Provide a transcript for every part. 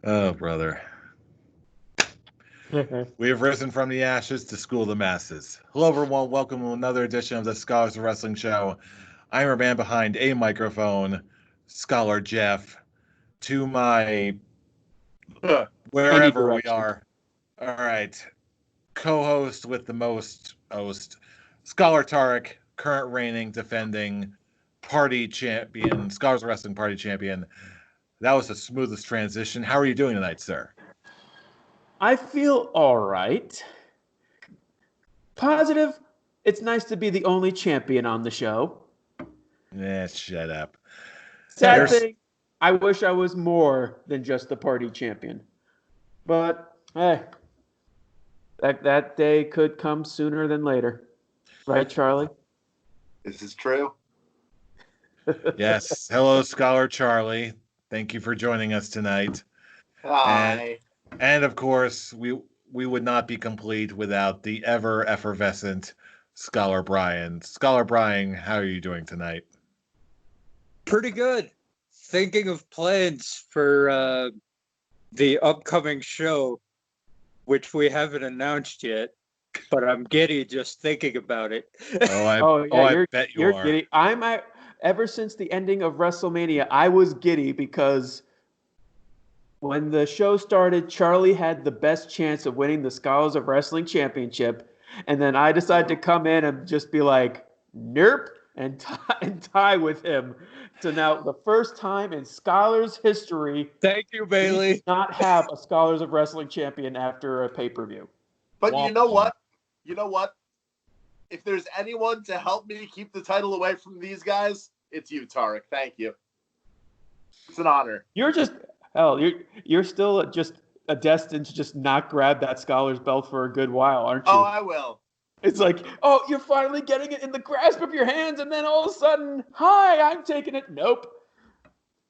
Oh, brother. We have risen from the ashes to school the masses. Hello, everyone. Welcome to another edition of the Scholars of Wrestling Show. I'm your man behind a microphone, Scholar Jeff. To my Any wherever we direction. are. All right. Co-host with the most host, Scholar Tarek, current reigning, defending party champion, Scholars of Wrestling party champion. That was the smoothest transition. How are you doing tonight, sir? I feel all right. Positive. It's nice to be the only champion on the show. Shut up. Sad thing, I wish I was more than just the party champion. But hey, that day could come sooner than later. Right, Charlie? This is true. Yes. Hello, Scholar Charlie. Thank you for joining us tonight. Hi. And of course, we would not be complete without the ever effervescent Scholar Brian. Scholar Brian, how are you doing tonight? Pretty good. Thinking of plans for the upcoming show, which we haven't announced yet, but I'm giddy just thinking about it. I bet you are. Giddy. Ever since the ending of WrestleMania, I was giddy because when the show started, Charlie had the best chance of winning the Scholars of Wrestling Championship, and then I decided to come in and just be like, nope, and tie with him. So now, the first time in Scholars history, thank you, Bailey, we did not have a Scholars of Wrestling champion after a pay-per-view. But you know what? If there's anyone to help me keep the title away from these guys, it's you, Tarek. Thank you. It's an honor. You're still just destined to just not grab that Scholars belt for a good while, aren't you? Oh, I will. It's like, oh, you're finally getting it in the grasp of your hands, and then all of a sudden, hi, I'm taking it. Nope.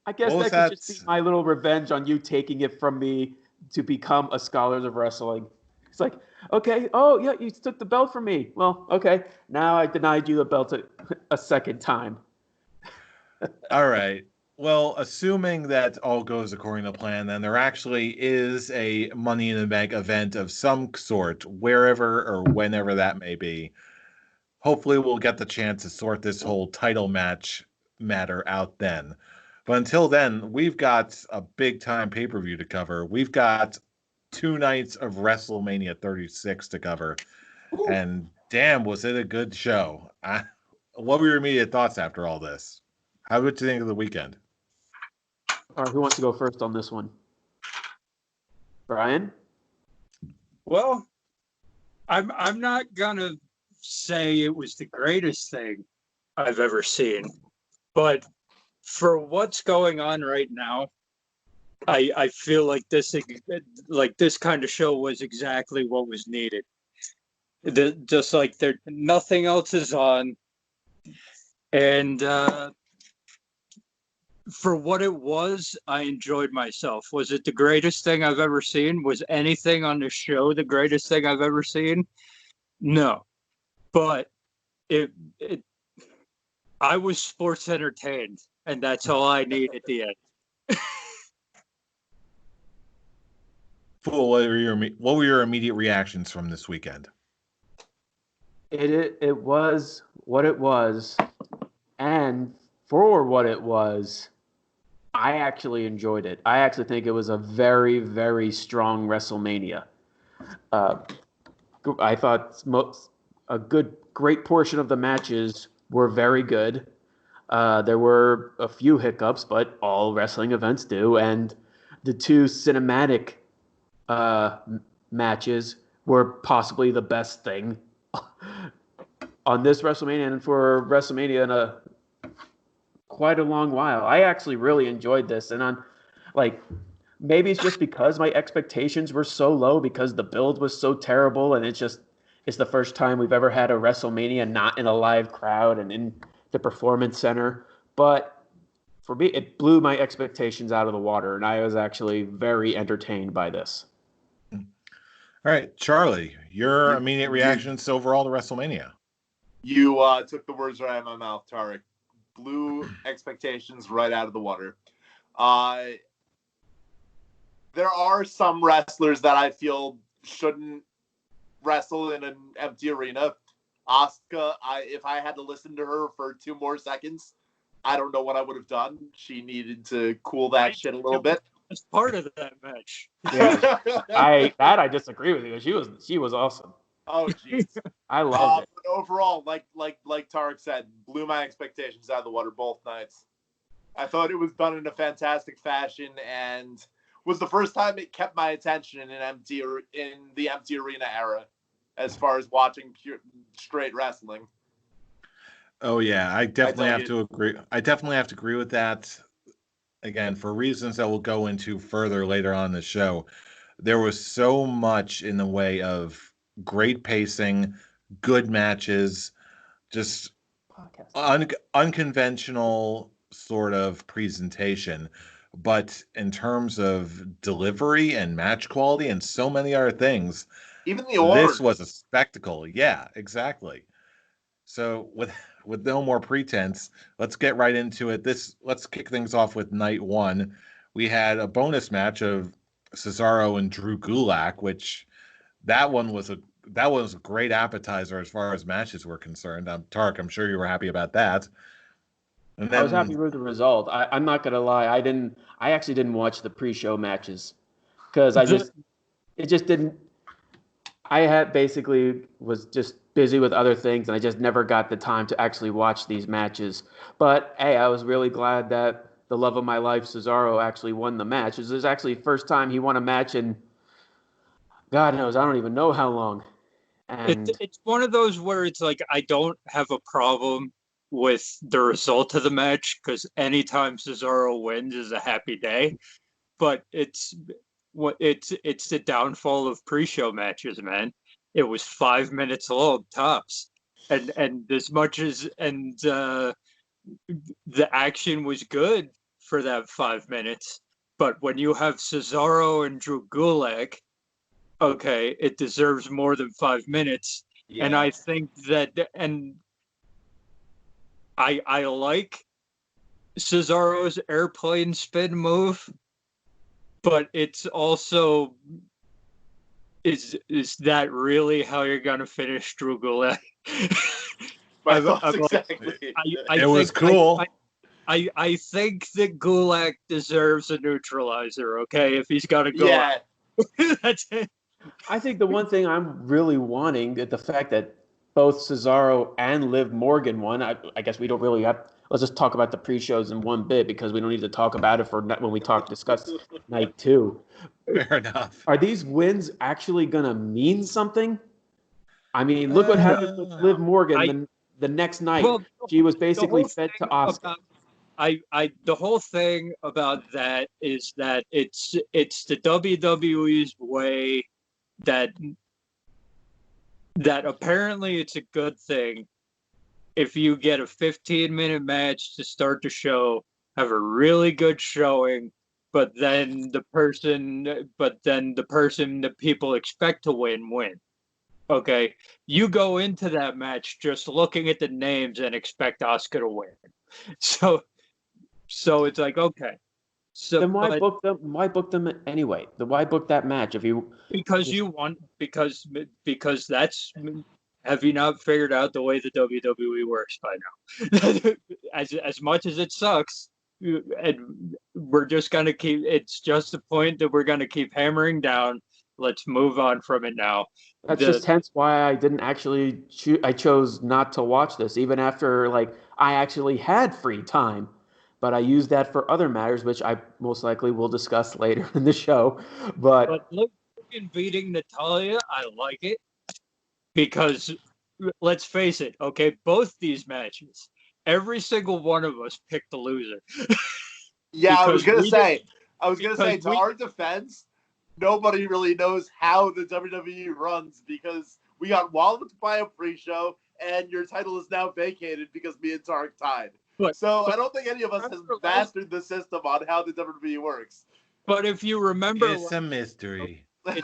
I guess that could just be my little revenge on you taking it from me to become a Scholars of Wrestling. It's like, okay, oh, yeah, you took the belt from me. Well, okay, now I denied you the belt a second time. All right. Well, assuming that all goes according to plan, then there actually is a Money in the Bank event of some sort, wherever or whenever that may be. Hopefully, we'll get the chance to sort this whole title match matter out then. But until then, we've got a big-time pay-per-view to cover. We've got 2 nights of WrestleMania 36 to cover. Ooh. And damn, was it a good show. What were your immediate thoughts after all this? How did you think of the weekend? All right, who wants to go first on this one? Brian? Well, I'm not gonna say it was the greatest thing I've ever seen, but for what's going on right now, I feel like this kind of show was exactly what was needed. Just like nothing else is on, and for what it was, I enjoyed myself. Was it the greatest thing I've ever seen? Was anything on the show the greatest thing I've ever seen? No. But I was sports entertained, and that's all I need at the end. Fool, what were your immediate reactions from this weekend? It was what it was, and for what it was, I actually enjoyed it. I actually think it was a very, very strong WrestleMania. I thought great portion of the matches were very good. There were a few hiccups, but all wrestling events do. And the 2 cinematic matches were possibly the best thing on this WrestleMania and for WrestleMania in quite a long while. I actually really enjoyed this, and maybe it's just because my expectations were so low because the build was so terrible, and it's the first time we've ever had a WrestleMania not in a live crowd and in the Performance Center. But for me, it blew my expectations out of the water, and I was actually very entertained by this. All right, Charlie, your immediate reactions to overall the WrestleMania. You took the words right out of my mouth, Tarek. Blew expectations right out of the water. The there are some wrestlers that I feel shouldn't wrestle in an empty arena. Asuka, if I had to listen to her for 2 more seconds, I don't know what I would have done. She needed to cool that shit a little bit. As part of that match. Yeah, I disagree with you. She was awesome. Oh jeez. I loved it. But overall, like Tarek said, blew my expectations out of the water both nights. I thought it was done in a fantastic fashion and was the first time it kept my attention in the empty arena era, as far as watching straight wrestling. Oh yeah, I definitely dug have it. to agree. I definitely have to agree with that. Again, for reasons that we'll go into further later on in the show, there was so much in the way of great pacing, good matches, just unconventional sort of presentation. But in terms of delivery and match quality and so many other things, Even the order. this was a spectacle. Yeah, exactly. So with no more pretense, let's get right into it. Let's kick things off with night 1. We had a bonus match of Cesaro and Drew Gulak, which that was a great appetizer as far as matches were concerned. Tarek, I'm sure you were happy about that. And then, I was happy with the result. I'm not gonna lie. I actually didn't watch the pre-show matches because it just didn't. I was just busy with other things, and I just never got the time to actually watch these matches. But hey, I was really glad that the love of my life, Cesaro, actually won the match. This is actually the first time he won a match in God knows, I don't even know how long. And It's one of those where it's like I don't have a problem with the result of the match because anytime Cesaro wins is a happy day. But it's the downfall of pre-show matches, man. It was 5 minutes long tops, and as much as the action was good for that 5 minutes, but when you have Cesaro and Drew Gulak, okay, it deserves more than 5 minutes. yeah. And I think that, and I like Cesaro's airplane spin move, but it's also, is that really how you're gonna finish Drew Gulak? My I'm thoughts like, exactly. It was cool. I think that Gulak deserves a neutralizer. Okay, if he's got to go, Yeah. that's it. I think the one thing I'm really wanting, the fact that both Cesaro and Liv Morgan won, I guess we don't really have. Let's just talk about the pre-shows in one bit because we don't need to talk about it for when we discuss night 2. Fair enough. Are these wins actually gonna mean something? I mean, look what happened with Liv Morgan the next night. Well, She was basically fed to Asuka. The whole thing about that is that it's the WWE's way that apparently it's a good thing if you get a 15-minute match to start the show, have a really good showing, but then the person that people expect to win. Okay, you go into that match just looking at the names and expect Asuka to win. So it's like, okay. So Then why book them? Why book them anyway? Why book that match if you? because that's, have you not figured out the way the WWE works by now? as much as it sucks, and we're just gonna keep. It's just the point that we're gonna keep hammering down. Let's move on from it now. That's just hence why I didn't actually. I chose not to watch this, even after I actually had free time, but I used that for other matters, which I most likely will discuss later in the show. But Logan beating Natalia, I like it because let's face it, okay, both these matches, every single one of us picked the loser. Yeah, I was gonna say, to our defense, nobody really knows how the WWE runs because we got walloped by a pre-show, and your title is now vacated because me and Tarek tied. So I don't think any of us has mastered the system on how the WWE works. But if you remember, It's a mystery. But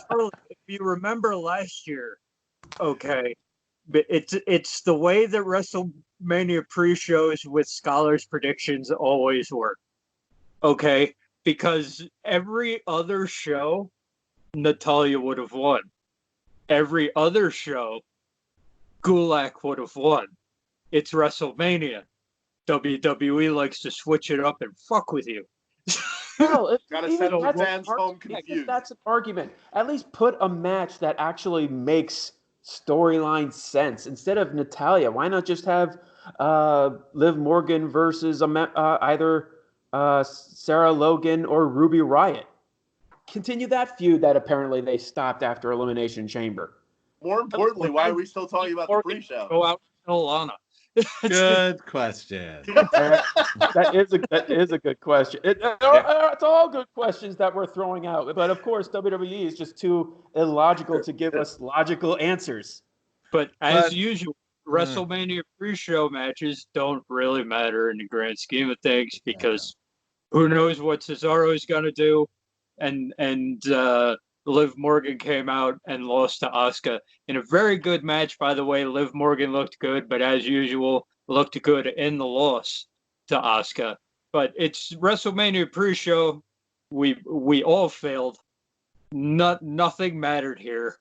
Charlie, if you remember last year, okay, but it's the way that WrestleMania pre-shows with scholars predictions always work. Okay, because every other show, Natalia would have won. Every other show, Gulak would have won. It's WrestleMania. WWE likes to switch it up and fuck with you. Well, Gotta even send the that's fans home even if confused. that's an argument. At least put a match that actually makes storyline sense instead of Natalia. Why not just have Liv Morgan versus either Sarah Logan or Ruby Riott? Continue that feud that apparently they stopped after Elimination Chamber. More importantly, why are we still talking about the pre-show? Go out and tell Lana. Good question. That is a good question. It's all good questions that we're throwing out, but of course WWE is just too illogical to give us logical answers. But as usual, WrestleMania pre-show matches don't really matter in the grand scheme of things because who knows what Cesaro's going to do, and Liv Morgan came out and lost to Asuka in a very good match, by the way. Liv Morgan looked good, but as usual, looked good in the loss to Asuka. But it's WrestleMania pre-show. We all failed. Nothing mattered here.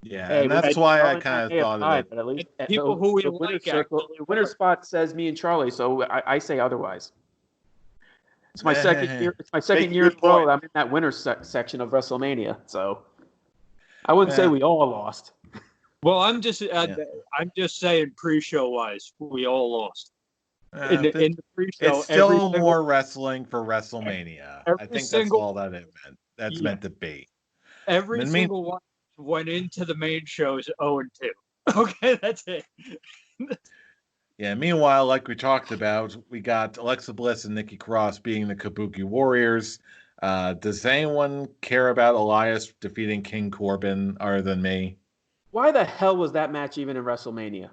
Yeah, and that's why I kind of thought of it. But at least people who we like the winner spot says me and Charlie, so I say otherwise. It's my second year. It's my second year in a row. I'm in that winner section of WrestleMania, so I wouldn't say we all lost. Well, I'm just saying pre-show wise, we all lost. In the pre-show, it's still more wrestling for WrestleMania. I think that's all that it meant. That's meant to be. Every single one went into the main shows 0-2. Okay, that's it. Yeah, meanwhile, like we talked about, we got Alexa Bliss and Nikki Cross being the Kabuki Warriors. Does anyone care about Elias defeating King Corbin other than me? Why the hell was that match even in WrestleMania?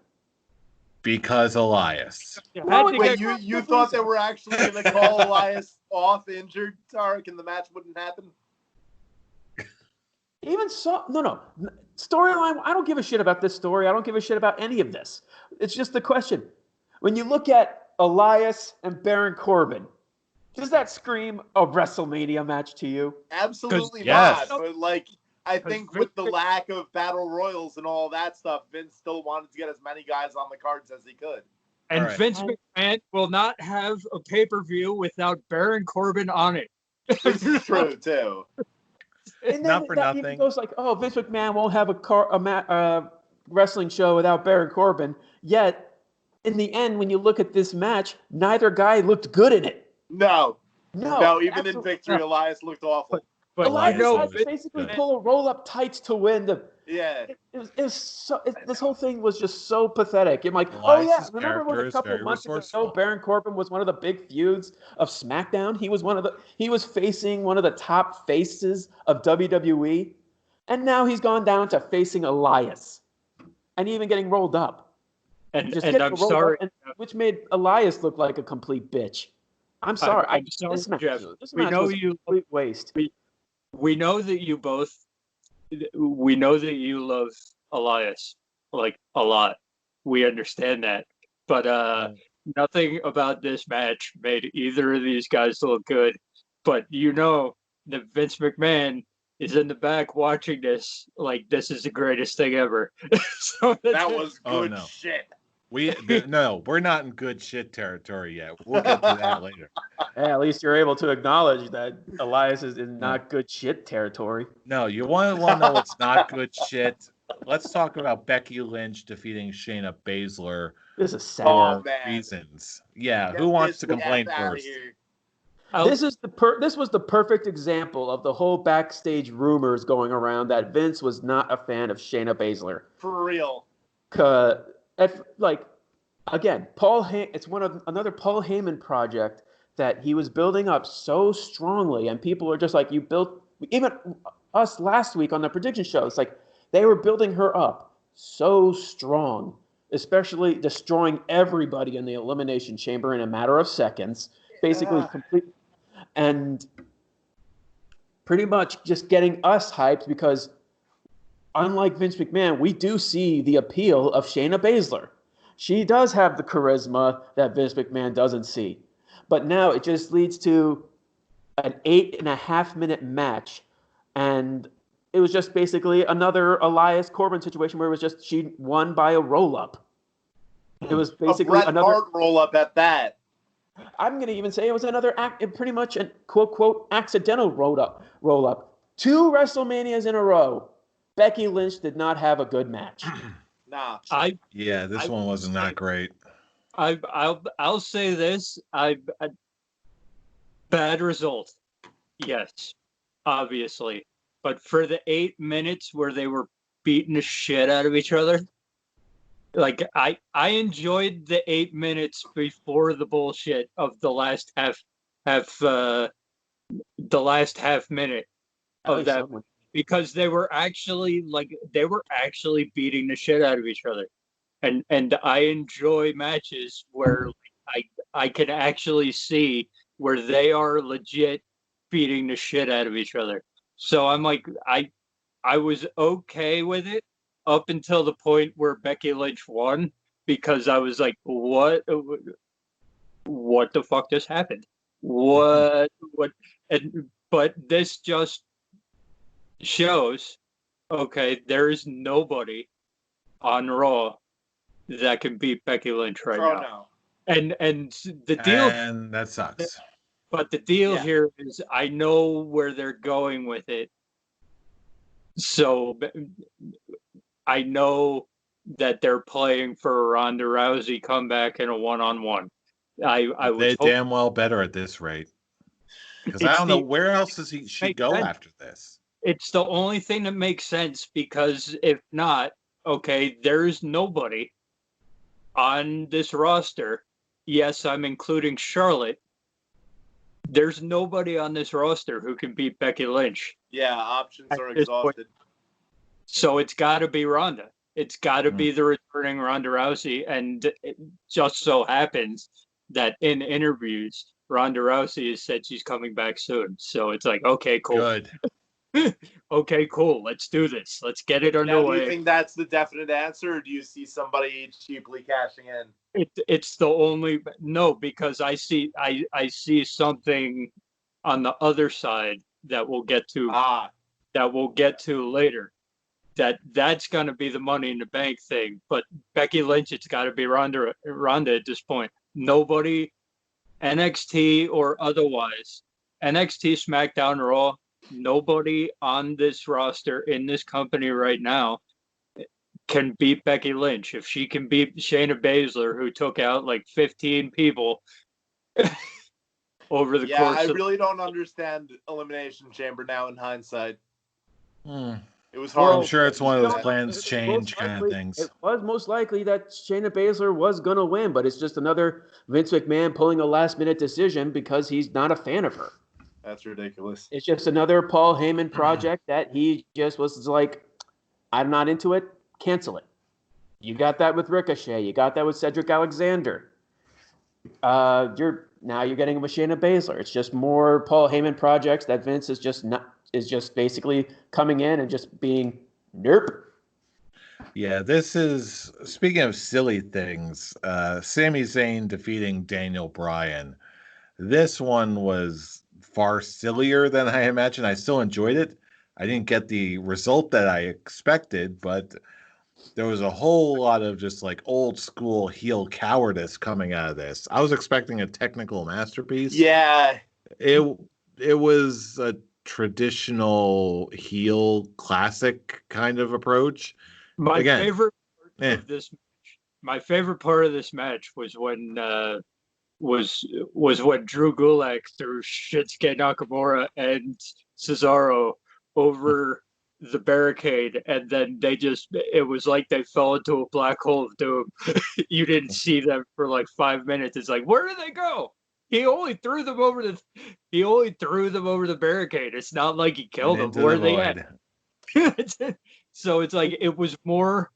Because Elias. Wait, you thought they were actually going to call Elias off injured, Tarek, and the match wouldn't happen? Even so, no. Storyline, I don't give a shit about this story. I don't give a shit about any of this. It's just the question. When you look at Elias and Baron Corbin, does that scream a WrestleMania match to you? Absolutely not. But I think with the lack of battle royals and all that stuff, Vince still wanted to get as many guys on the cards as he could. And Vince McMahon will not have a pay-per-view without Baron Corbin on it. This is true, too. And then not for nothing. Even goes like, oh, Vince McMahon won't have a wrestling show without Baron Corbin. Yet, in the end, when you look at this match, neither guy looked good in it. No, even in victory, Elias looked awful. But Elias had to basically pull a roll-up tights to win. This whole thing was just so pathetic. I'm like, Elias's remember when a couple months ago, Baron Corbin was one of the big feuds of SmackDown? He was facing one of the top faces of WWE, and now he's gone down to facing Elias, and even getting rolled up. And I'm sorry, which made Elias look like a complete bitch. I'm sorry. I'm sorry, Jeff. This match was a complete waste. We know that you both. We know that you love Elias like a lot. We understand that, but nothing about this match made either of these guys look good. But you know that Vince McMahon is in the back watching this like this is the greatest thing ever. So that was good shit. We're not in good shit territory yet. We'll get to that later. Yeah, at least you're able to acknowledge that Elias is in not good shit territory. No, you want to know what's not good shit? Let's talk about Becky Lynch defeating Shayna Baszler. This is sad. For reasons. Yeah, who wants to complain first? This was the perfect example of the whole backstage rumors going around that Vince was not a fan of Shayna Baszler. For real. Again, it's another Paul Heyman project that he was building up so strongly, and people are just like, you built, even us last week on the prediction show, it's like they were building her up so strong, especially destroying everybody in the Elimination Chamber in a matter of seconds, basically complete, and pretty much just getting us hyped because unlike Vince McMahon, we do see the appeal of Shayna Baszler. She does have the charisma that Vince McMahon doesn't see. But now it just leads to an 8.5 minute match, and it was just basically another Elias Corbin situation where it was just she won by a roll up. It was A basically Bret Hart roll up at that. I'm going to even say it was another pretty much a quote quote accidental roll up. 2 WrestleManias in a row, Becky Lynch did not have a good match. Nah. Yeah, this one was not great. I'll say this. Bad result. Yes, obviously. But for the 8 minutes where they were beating the shit out of each other, like I enjoyed the 8 minutes before the bullshit of the last half minute of that, because they were actually beating the shit out of each other. And I enjoy matches where I can actually see where they are legit beating the shit out of each other. So I'm like, I was okay with it up until the point where Becky Lynch won, because I was like, what the fuck just happened? What? But this just shows, okay, there is nobody on Raw that can beat Becky Lynch right now. No. And the deal, and that sucks. but the deal here is I know where they're going with it. So I know that they're playing for a Ronda Rousey comeback in a one-on-one. They damn well better at this rate. Because I don't know where else does she go after this. It's the only thing that makes sense, because if not, okay, there's nobody on this roster. Yes, I'm including Charlotte. There's nobody on this roster who can beat Becky Lynch. Yeah, options are exhausted. So it's got to be Ronda. It's got to be the returning Ronda Rousey. And it just so happens that in interviews, Ronda Rousey has said she's coming back soon. So it's like, okay, cool. Good. Okay, cool. Let's do this. Let's get it underway. Now, do you think that's the definite answer, or do you see somebody cheaply cashing in? It's the only because I see something on the other side that we'll get to later. That's going to be the Money in the Bank thing. But Becky Lynch, it's got to be Ronda at this point. Nobody, NXT or otherwise, NXT, SmackDown, Raw, nobody on this roster in this company right now can beat Becky Lynch. If she can beat Shayna Baszler, who took out like 15 people over the course I really don't understand Elimination Chamber now in hindsight. It was hard. Well, I'm sure it's one of those plans change kind of things. It was most likely that Shayna Baszler was going to win, but it's just another Vince McMahon pulling a last-minute decision because he's not a fan of her. That's ridiculous. It's just another Paul Heyman project that he just was like, I'm not into it, cancel it. You got that with Ricochet. You got that with Cedric Alexander. You're getting with Shayna Baszler. It's just more Paul Heyman projects that Vince is just basically coming in and just being nope. Yeah, this is, speaking of silly things, Sami Zayn defeating Daniel Bryan. This one was far sillier than I imagined. I still enjoyed it. I didn't get the result that I expected, but there was a whole lot of just like old school heel cowardice coming out of this. I was expecting a technical masterpiece. Yeah. It was a traditional heel classic kind of approach. My favorite part of this match was when when Drew Gulak threw Shinsuke Nakamura and Cesaro over the barricade, and then it was like they fell into a black hole of doom. You didn't see them for like 5 minutes. It's like, where did they go? He only threw them over the barricade. It's not like he killed them. Where are they at? So it's like it was more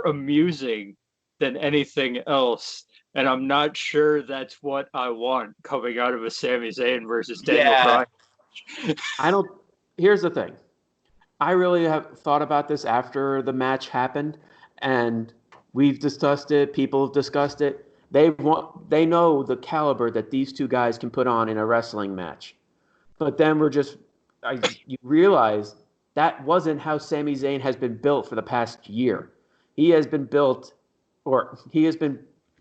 amusing than anything else. And I'm not sure that's what I want coming out of a Sami Zayn versus Daniel Bryan. Here's the thing. I really have thought about this after the match happened, and we've discussed it. People have discussed it. They know the caliber that these two guys can put on in a wrestling match. But then you realize that wasn't how Sami Zayn has been built for the past year. He has been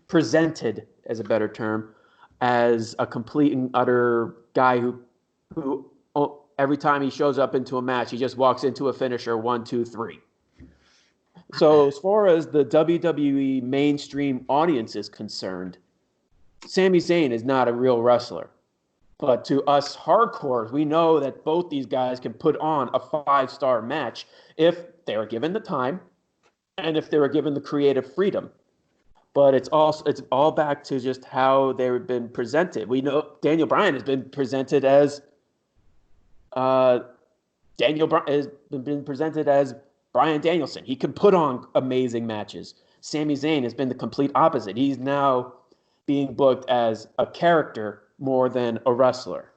presented, as a better term, as a complete and utter guy who every time he shows up into a match, he just walks into a finisher, 1, 2, 3. So as far as the WWE mainstream audience is concerned, Sami Zayn is not a real wrestler. But to us hardcores, we know that both these guys can put on a 5-star match if they are given the time and if they were given the creative freedom. But it's all back to just how they've been presented. We know Daniel Bryan has been presented as Bryan Danielson. He can put on amazing matches. Sami Zayn has been the complete opposite. He's now being booked as a character more than a wrestler.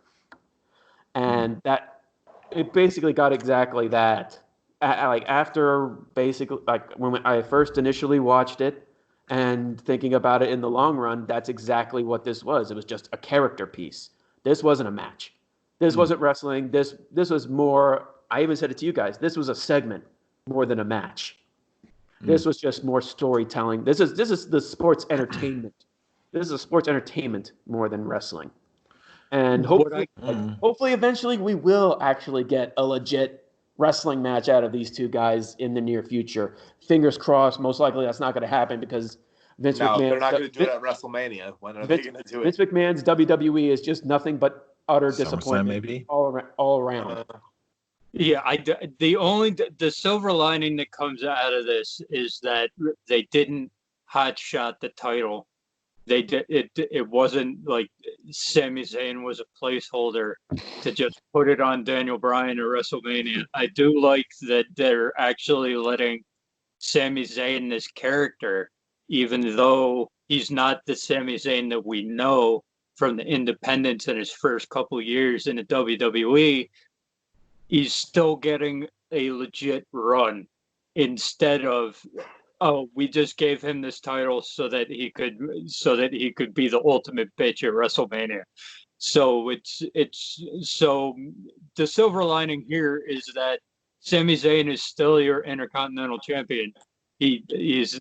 And that it basically got exactly that. After basically, when I first initially watched it and thinking about it in the long run, that's exactly what this was. It was just a character piece. This wasn't a match. This wasn't wrestling. This was more, I even said it to you guys, this was a segment more than a match. This was just more storytelling. This is the sports entertainment. This is a sports entertainment more than wrestling. And hopefully eventually we will actually get a legit wrestling match out of these two guys in the near future. Fingers crossed. Most likely that's not going to happen because Vince McMahon. They're not going to do it at WrestleMania. When are they going to do it? Vince McMahon's WWE is just nothing but utter disappointment. Maybe all around. The silver lining that comes out of this is that they didn't hotshot the title. They did it wasn't like Sami Zayn was a placeholder to just put it on Daniel Bryan at WrestleMania. I do like that they're actually letting Sami Zayn, this character, even though he's not the Sami Zayn that we know from the independents in his first couple years in the WWE, he's still getting a legit run instead of, oh, we just gave him this title so that he could be the ultimate bitch at WrestleMania. So so the silver lining here is that Sami Zayn is still your Intercontinental Champion. He's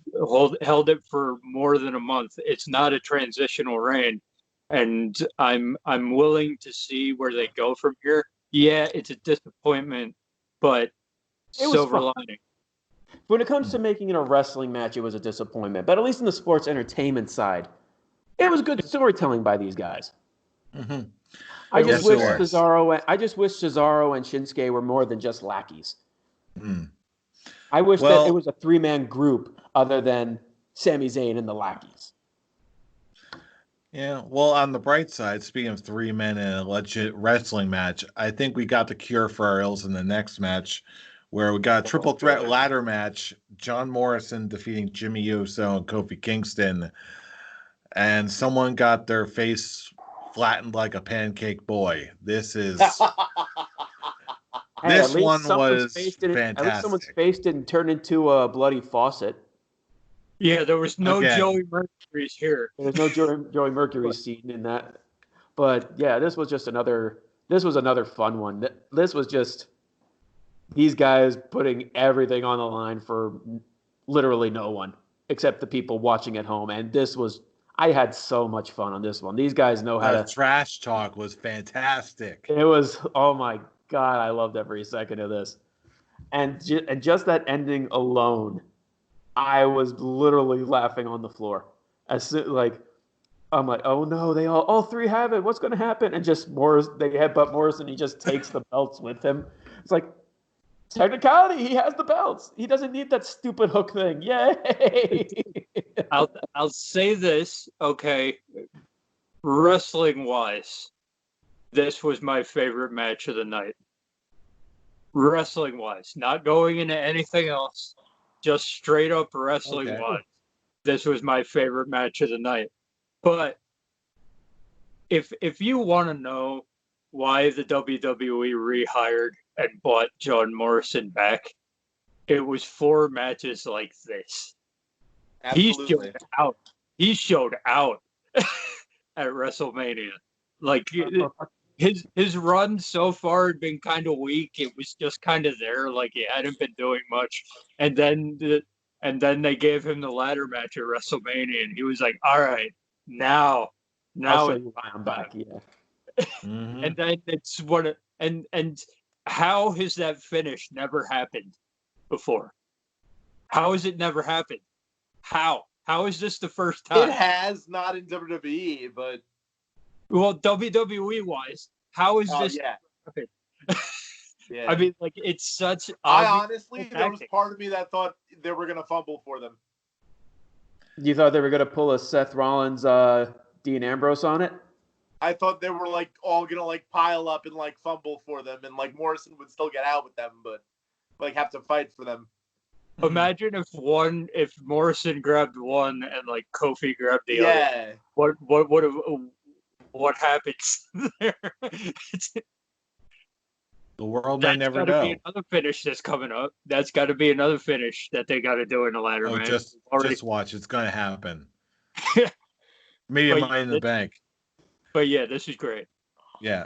held it for more than a month. It's not a transitional reign, and I'm willing to see where they go from here. Yeah, it's a disappointment, but silver lining. When it comes to making it a wrestling match, it was a disappointment. But at least in the sports entertainment side, it was good storytelling by these guys. Mm-hmm. I just wish Cesaro and Shinsuke were more than just lackeys. I wish that it was a 3-man group other than Sami Zayn and the lackeys. Yeah, well, on the bright side, speaking of 3 men in a legit wrestling match, I think we got the cure for our ills in the next match, where we got a triple threat ladder match, John Morrison defeating Jimmy Uso and Kofi Kingston, and someone got their face flattened like a pancake boy. This is... this one was fantastic. At least someone's face didn't turn into a bloody faucet. Yeah, there was no Joey Mercury's here. There's no Joey Mercury scene in that. But yeah, this was another fun one. This was just these guys putting everything on the line for literally no one except the people watching at home. And I had so much fun on this one. These guys know how to... trash talk was fantastic. It was, oh my God, I loved every second of this. And just that ending alone, I was literally laughing on the floor. I'm like, oh no, they all three have it. What's going to happen? And just they headbutt Morrison. He just takes the belts with him. It's like, technicality, he has the belts. He doesn't need that stupid hook thing. Yay! I'll say this, okay. Wrestling wise, this was my favorite match of the night. Wrestling wise, not going into anything else, just straight up wrestling wise. This was my favorite match of the night. But if you want to know why the WWE rehired and bought John Morrison back, it was 4 matches like this. Absolutely. he showed out at WrestleMania. Like his run so far had been kind of weak. It was just kind of there, like he hadn't been doing much. And then they gave him the ladder match at WrestleMania, and he was like, "All right, now I'll show it's you why I'm back. Yeah. Mhm. and then it's what and how has that finish never happened before? How has it never happened? How is this the first It time? has, not in WWE, but Well, WWE wise, how is oh this yeah, happened? yeah. I mean, like it's such I obvious honestly, there was tactic. part of me that thought they were gonna fumble for them. You thought they were gonna pull a Seth Rollins, Dean Ambrose on it? I thought they were like all gonna like pile up and like fumble for them, and like Morrison would still get out with them, but like have to fight for them. Imagine if Morrison grabbed one and like Kofi grabbed the other. Yeah, What happens there? The world may That's never got to be know. another finish that's coming up. That's got to be another finish that they got to do in a ladder Oh, match. just watch. It's going to happen. Me and But Money in the Bank. But yeah, this is great. Yeah.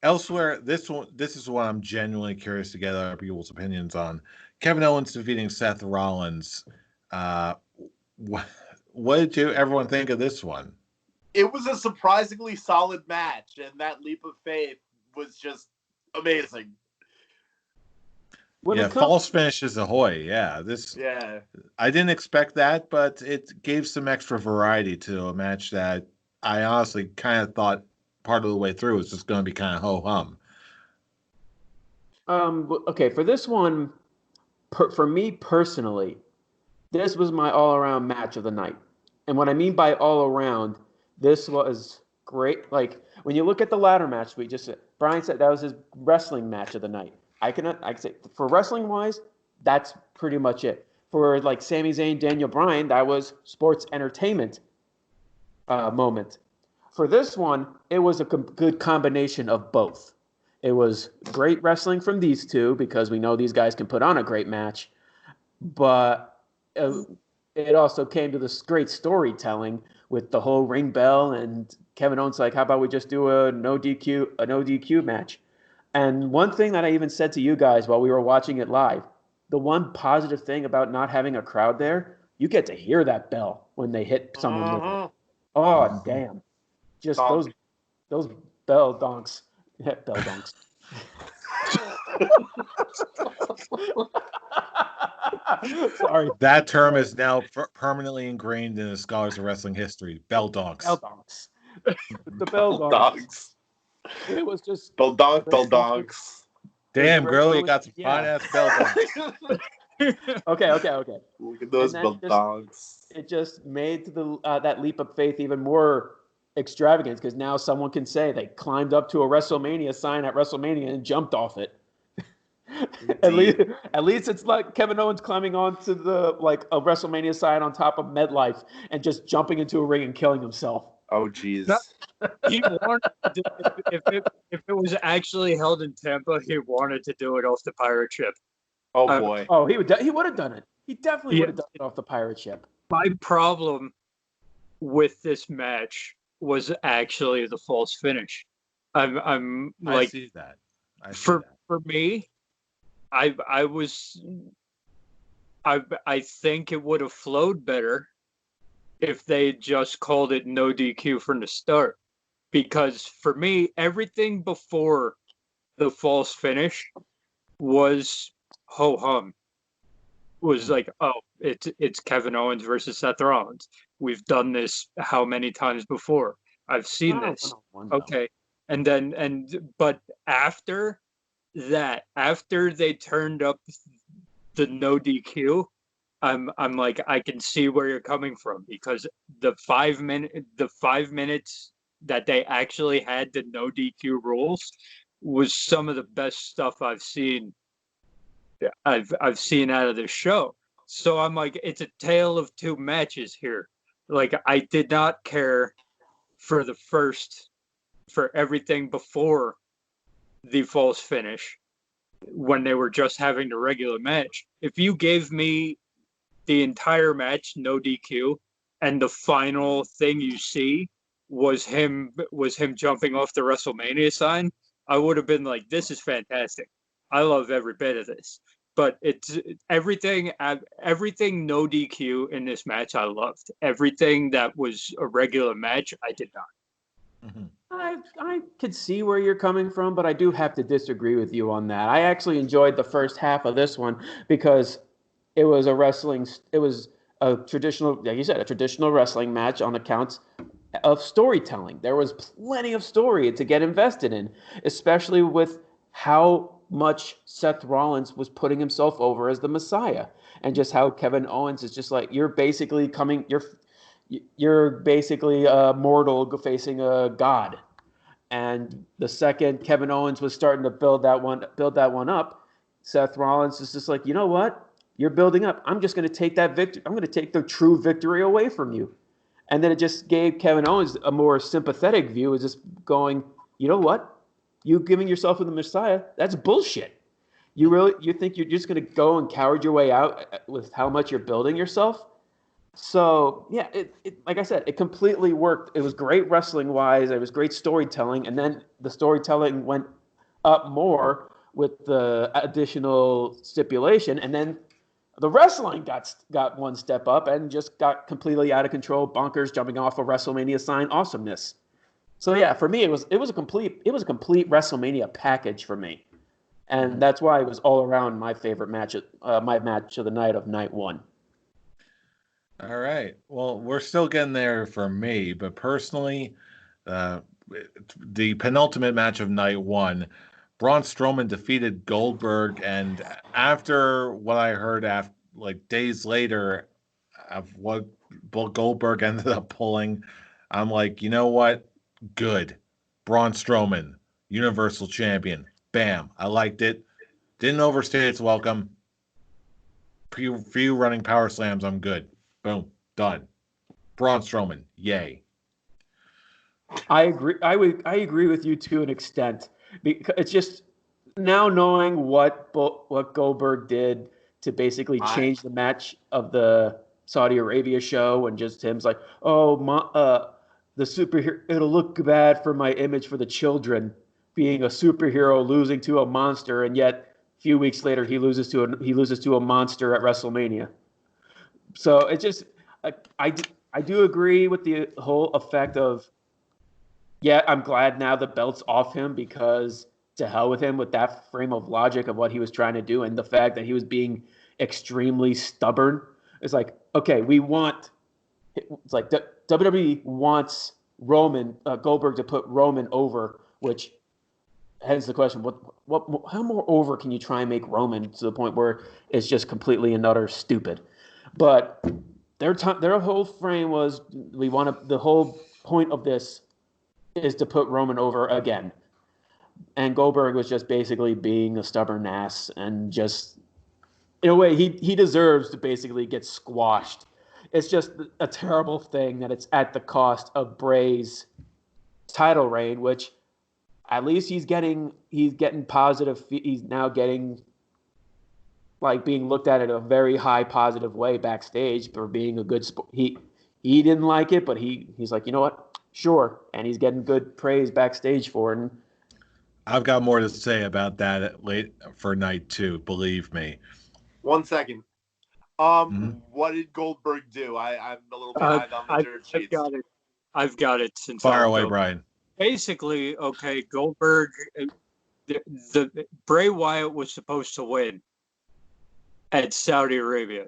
Elsewhere, this is what I'm genuinely curious to get other people's opinions on. Kevin Owens defeating Seth Rollins. What did everyone think of this one? it was a surprisingly solid match, and that leap of faith was just amazing. When Yeah, it comes, false finishes ahoy. Yeah, Yeah, I didn't expect that, but it gave some extra variety to a match that I honestly kind of thought part of the way through was just going to be kind of ho hum. okay, for this one, for me personally, this was my all-around match of the night. And what I mean by all-around, this was great. Like when you look at the ladder match, Brian said that was his wrestling match of the night. I can say for wrestling wise, that's pretty much it. For like Sami Zayn, Daniel Bryan, that was sports entertainment moment. For this one, it was a good combination of both. It was great wrestling from these two because we know these guys can put on a great match, but it also came to this great storytelling with the whole ring bell and Kevin Owens like, how about we just do a no DQ match? And one thing that I even said to you guys while we were watching it live, the one positive thing about not having a crowd there, you get to hear that bell when they hit someone with it. Oh damn! Just Donk. those bell donks, yeah, bell donks. Sorry, That term is now permanently ingrained in the scholars of wrestling history. Bell donks. bell donks. The bell donks. dogs. It was just Bell donk, bell great wrestling. dogs. Damn, great girl, you wrestling. got some Yeah. fine ass bell donks. Okay. Look at those And bell that dogs. It just made that leap of faith even more extravagant because now someone can say they climbed up to a WrestleMania sign at WrestleMania and jumped off it. At least it's like Kevin Owens climbing onto the like a WrestleMania sign on top of MetLife and just jumping into a ring and killing himself. Oh jeez. He wanted if it was actually held in Tampa, he wanted to do it off the pirate ship. Oh boy. Oh, he would have done it. He definitely would have done it off the pirate ship. My problem with this match was actually the false finish. I'm like, I see that. for me, I think it would have flowed better if they just called it no DQ from the start. Because for me, everything before the false finish was ho hum. Was like, oh, it's Kevin Owens versus Seth Rollins. We've done this how many times before? I've seen this. Okay. But after that, after they turned up the no DQ, I'm like, I can see where you're coming from because the 5 minutes that they actually had the no DQ rules was some of the best stuff I've seen out of this show. So I'm like, it's a tale of two matches here. Like I did not care for everything before the false finish when they were just having the regular match. If you gave me the entire match no DQ and the final thing you see was him jumping off the WrestleMania sign, I would have been like, this is fantastic. I love every bit of this. But it's everything no DQ in this match I loved. Everything that was a regular match, I did not. Mhm. I could see where you're coming from, but I do have to disagree with you on that. I actually enjoyed the first half of this one because it was a traditional, like you said, a traditional wrestling match on accounts of storytelling. There was plenty of story to get invested in, especially with how much Seth Rollins was putting himself over as the Messiah, and just how Kevin Owens is just like, you're basically a mortal facing a god. And the second Kevin Owens was starting to build that one up, Seth Rollins is just like, you know what? You're building up. I'm just going to take that victory. I'm going to take the true victory away from you. And then it just gave Kevin Owens a more sympathetic view, is just going, you know what? You giving yourself to the Messiah, that's bullshit. You think you're just going to go and coward your way out with how much you're building yourself? So, yeah, it like I said, it completely worked. It was great wrestling-wise. It was great storytelling. And then the storytelling went up more with the additional stipulation. And then the wrestling got one step up and just got completely out of control, bonkers, jumping off a WrestleMania sign awesomeness. So yeah, for me it was a complete WrestleMania package for me, and that's why it was all around my favorite match, my match of the night of night one. All right. Well, we're still getting there for me, but personally, uh, the penultimate match of night one, Braun Strowman defeated Goldberg, and after what I heard, after like days later, of what Goldberg ended up pulling, I'm like, you know what? Good. Braun Strowman, Universal Champion. Bam. I liked it. Didn't overstay its welcome. Few running power slams. I'm good. Boom. Done. Braun Strowman. Yay. I agree. I agree with you to an extent, because it's just now knowing what Goldberg did to basically change the match of the Saudi Arabia show, and just him's like, oh, the superhero, it'll look bad for my image for the children, being a superhero losing to a monster, and yet a few weeks later he loses to a monster at WrestleMania. So it just, I do agree with the whole effect of, yeah, I'm glad now the belt's off him, because to hell with him with that frame of logic of what he was trying to do, and the fact that he was being extremely stubborn. It's like, okay, it's like WWE wants Goldberg to put Roman over, which hence the question, how more over can you try and make Roman to the point where it's just completely and utter stupid? But their whole frame was, the whole point of this is to put Roman over again. And Goldberg was just basically being a stubborn ass, and just, in a way, he deserves to basically get squashed. It's just a terrible thing that it's at the cost of Bray's title reign, which at least he's getting positive. He's now getting, like, being looked at in a very high positive way backstage for being a good sport. He didn't like it, but he's like, you know what? Sure. And he's getting good praise backstage for it. And I've got more to say about that late for night two, believe me. 1 second. What did Goldberg do? I'm a little behind on the dirt sheets. I've got it since Fire away, Brian. Basically, okay, Goldberg, the Bray Wyatt was supposed to win at Saudi Arabia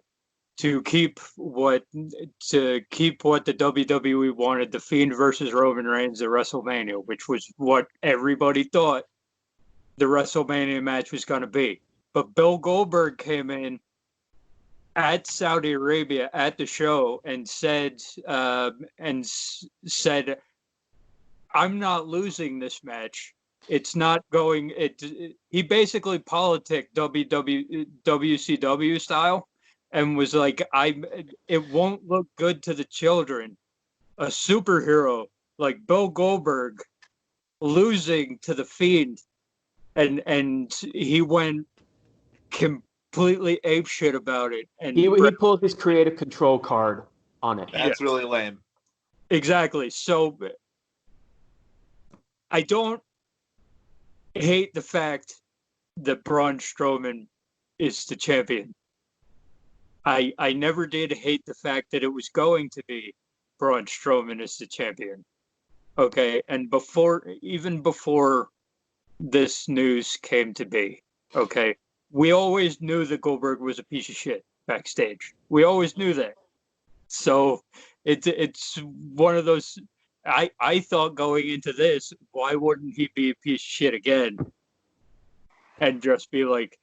to keep what the WWE wanted, the Fiend versus Roman Reigns at WrestleMania, which was what everybody thought the WrestleMania match was going to be. But Bill Goldberg came in at Saudi Arabia at the show and said, I'm not losing this match. It's not going. He basically politicked WCW style, and was like, it won't look good to the children. A superhero like Bill Goldberg losing to the Fiend, and he went completely apeshit about it. And he pulled his creative control card on it. That's really lame. Exactly. So I don't hate the fact that Braun Strowman is the champion. I never did hate the fact that it was going to be Braun Strowman as the champion. Okay, and even before this news came to be, okay, we always knew that Goldberg was a piece of shit backstage. We always knew that. So it's one of those. I thought going into this, why wouldn't he be a piece of shit again? And just be like,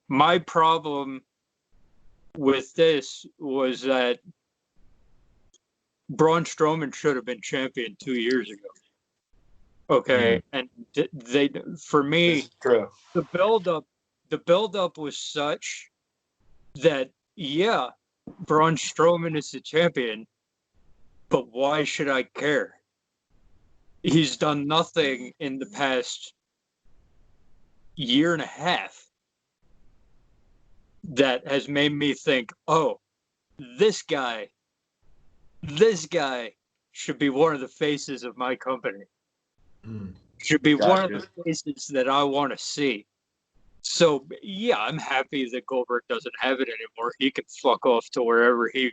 my problem with this was that Braun Strowman should have been champion 2 years ago. Okay, and they, for me, True. the build up was such that Braun Strowman is the champion, but why should I care? He's done nothing in the past year and a half that has made me think, oh, this guy should be one of the faces of my company. Should be one of the faces that I want to see. So yeah, I'm happy that Goldberg doesn't have it anymore. He can fuck off to wherever he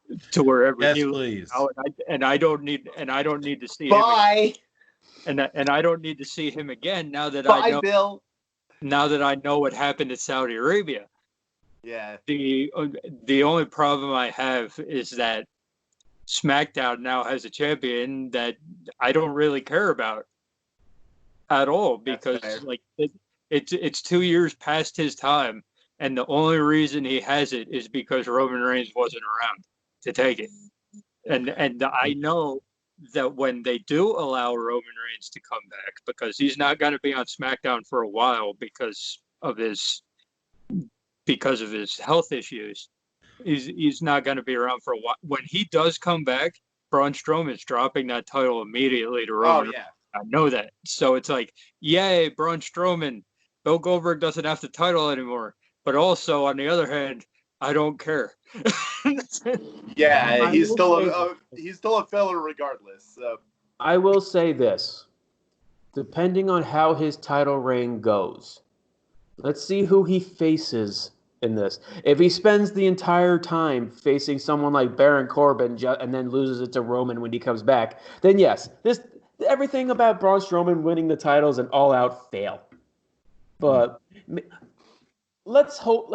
Yes, please. and I don't need to see Bye. him. And I don't need to see him again now that Bye, I know. Bill. Now that I know what happened in Saudi Arabia. Yeah. The only problem I have is that SmackDown now has a champion that I don't really care about at all, because like it's 2 years past his time, and the only reason he has it is because Roman Reigns wasn't around to take it. And I know that when they do allow Roman Reigns to come back, because he's not going to be on SmackDown for a while because of his health issues. He's not going to be around for a while. When he does come back, Braun Strowman's dropping that title immediately to Roman. Oh yeah. I know that. So it's like, yay, Braun Strowman. Bill Goldberg doesn't have the title anymore. But also, on the other hand, I don't care. Yeah, he's still a filler regardless. So. I will say this. Depending on how his title reign goes, let's see who he faces in this. If he spends the entire time facing someone like Baron Corbin and then loses it to Roman when he comes back, then yes, everything about Braun Strowman winning the title is an all-out fail. But let's hope.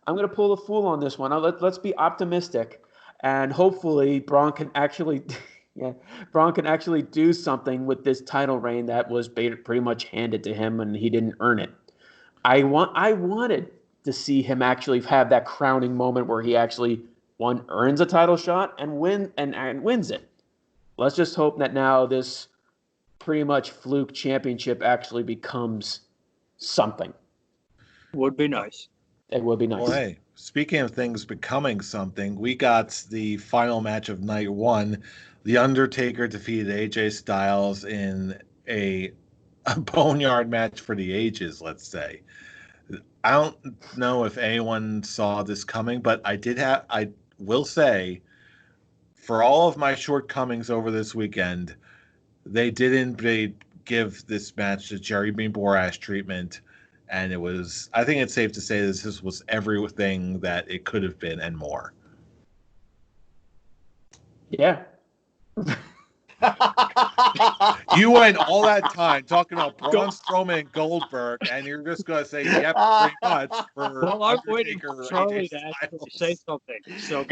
I'm going to pull a fool on this one. Let's be optimistic, and hopefully Braun can actually do something with this title reign that was pretty much handed to him, and he didn't earn it. I wanted to see him actually have that crowning moment where he actually earns a title shot and wins it. Let's just hope that now this pretty much fluke championship actually becomes something. Would be nice. It would be nice. Well, hey, speaking of things becoming something, we got the final match of night one. The Undertaker defeated AJ Styles in a boneyard match for the ages, let's say. I don't know if anyone saw this coming, but I will say, for all of my shortcomings over this weekend, they didn't give this match the Jerry Bean Borash treatment. And I think it's safe to say this was everything that it could have been and more. Yeah. You went all that time talking about Braun Strowman and Goldberg, and you're just going to say, yep, pretty much. Well, I'm waiting for Charlie to actually say something. So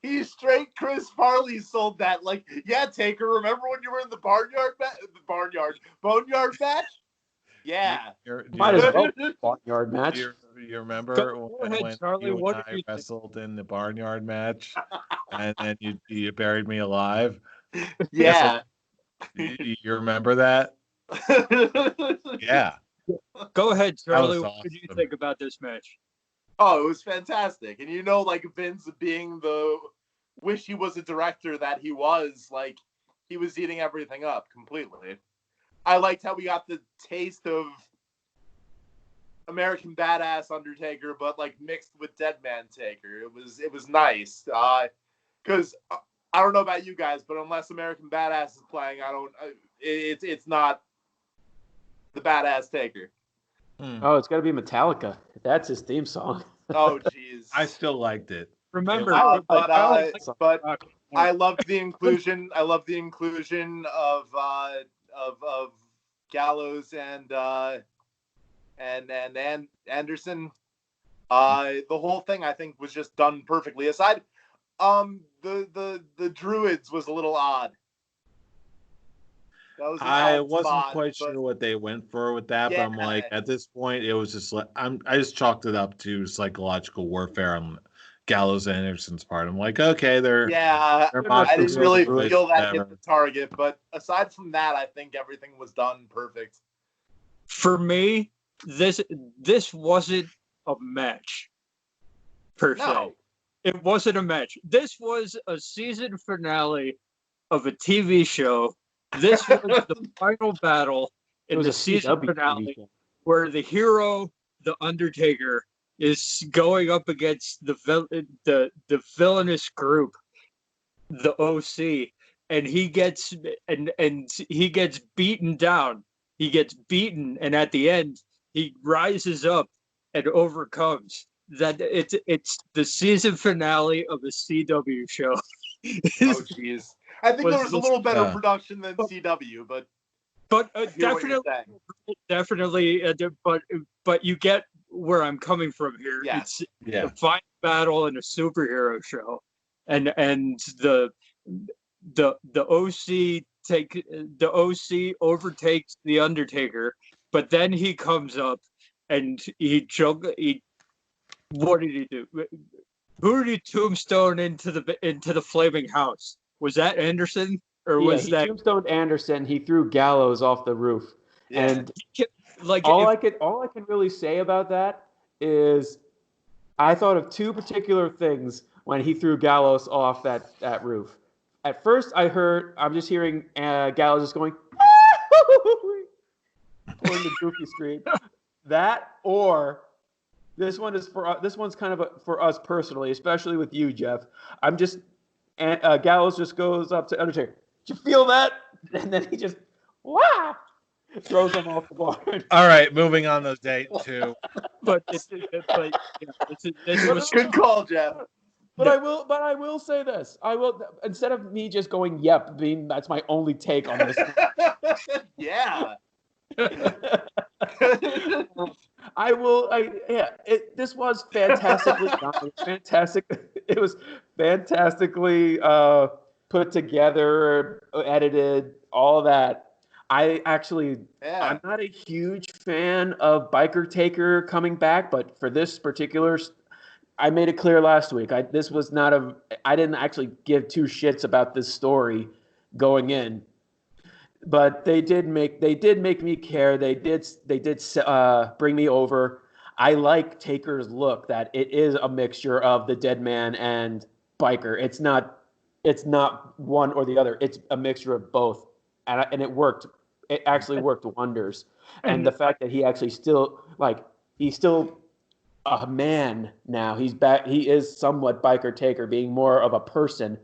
He's straight Chris Farley sold that. Like, yeah, Taker, remember when you were in the boneyard match? Yeah. Might as well barnyard match. You remember when Charlie, you and I wrestled in the barnyard match, and then you buried me alive? Yeah. You remember that? Yeah. Go ahead, Charlie. Awesome. What did you think about this match? Oh, it was fantastic. And like Vince being the wish he was a director that he was, like, he was eating everything up completely. I liked how we got the taste of American Badass Undertaker, but like mixed with Dead Man Taker. It was nice. Because I don't know about you guys, but unless American Badass is playing, it's not the Badass Taker. Oh, it's got to be Metallica. That's his theme song. Oh, jeez. I still liked it. Remember, But I loved the inclusion. I love the inclusion of Gallows and Anderson. The whole thing I think was just done perfectly. Aside, the Druids was a little odd. That was I wasn't quite sure what they went for with that, but I'm like, at this point, it was just like I just chalked it up to psychological warfare on Gallows and Anderson's part. I'm like, okay, they're I didn't really feel that hit the target, but aside from that, I think everything was done perfect. For me, this wasn't a match per se. It wasn't a match. This was a season finale of a TV show. This was the final battle in the season finale where the hero, the Undertaker, is going up against the villainous group, the OC, and he gets beaten down. He gets beaten, and at the end, he rises up and overcomes. That it's the season finale of a CW show. Oh, jeez. I think there was a little better production than CW, but definitely, but you get where I'm coming from here. Yeah. It's a final battle in a superhero show, and the OC overtakes the Undertaker, but then he comes up and what did he do? Who did he tombstone into the flaming house? Was that Anderson or was that tombstoned Anderson? He threw Gallows off the roof, and all I can really say about that is I thought of two particular things when he threw Gallows off that roof. At first, I'm just hearing Gallows just going, pulling the goofy scream. That or this one's kind of for us personally, especially with you, Jeff. Gallows just goes up to Undertaker. Did you feel that? And then he just throws him off the barn. All right, moving on to day 2. This was good call, Jeff. But I will say this. I will, instead of me just going, yep, that's my only take on this. Yeah. This was fantastically done. It was fantastic. It was fantastically put together, edited, all that. I'm not a huge fan of Biker Taker coming back, but for this particular, I made it clear last week. I didn't actually give two shits about this story going in. But they did make me care. They did bring me over. I like Taker's look. That it is a mixture of the Dead Man and Biker. It's not one or the other. It's a mixture of both, and it worked. It actually worked wonders. And the fact that he actually he's still a man now. He's back. He is somewhat Biker Taker, being more of a person.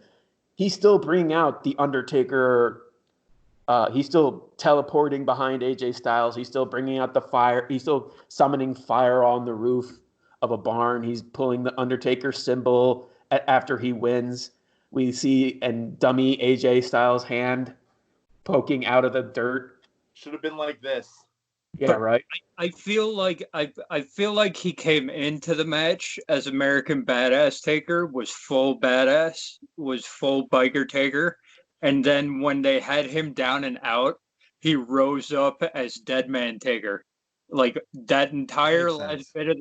He's still bringing out the Undertaker. He's still teleporting behind AJ Styles. He's still bringing out the fire. He's still summoning fire on the roof of a barn. He's pulling the Undertaker symbol after he wins. We see and dummy AJ Styles' hand poking out of the dirt. Should have been like this. Yeah, right. I feel like he came into the match as American Badass Taker, was full badass, was full Biker Taker. And then when they had him down and out, he rose up as Dead Man Taker. Like that entire last bit of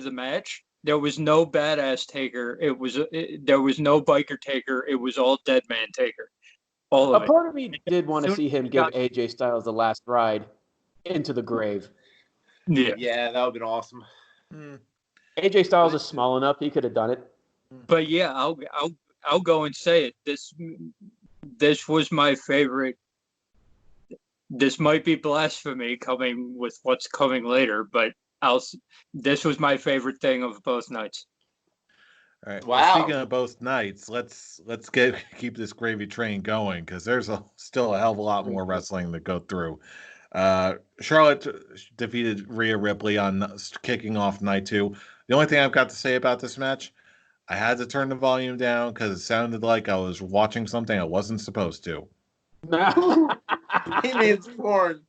the match, there was no Badass Taker. There was no Biker Taker. It was all Dead Man Taker. All of it. A part of me did want to see him give AJ Styles the last ride into the grave. Yeah, that would have been awesome. AJ Styles is small enough; he could have done it. But yeah, I'll go and say it. This was my favorite this might be blasphemy coming with what's coming later, but this was my favorite thing of both nights. All right. Well, Wow. speaking of both nights, let's keep this gravy train going because there's still a hell of a lot more wrestling to go through. Charlotte defeated Rhea Ripley on kicking off night 2. The only thing I've got to say about this match, I had to turn the volume down because it sounded like I was watching something I wasn't supposed to. He means porn.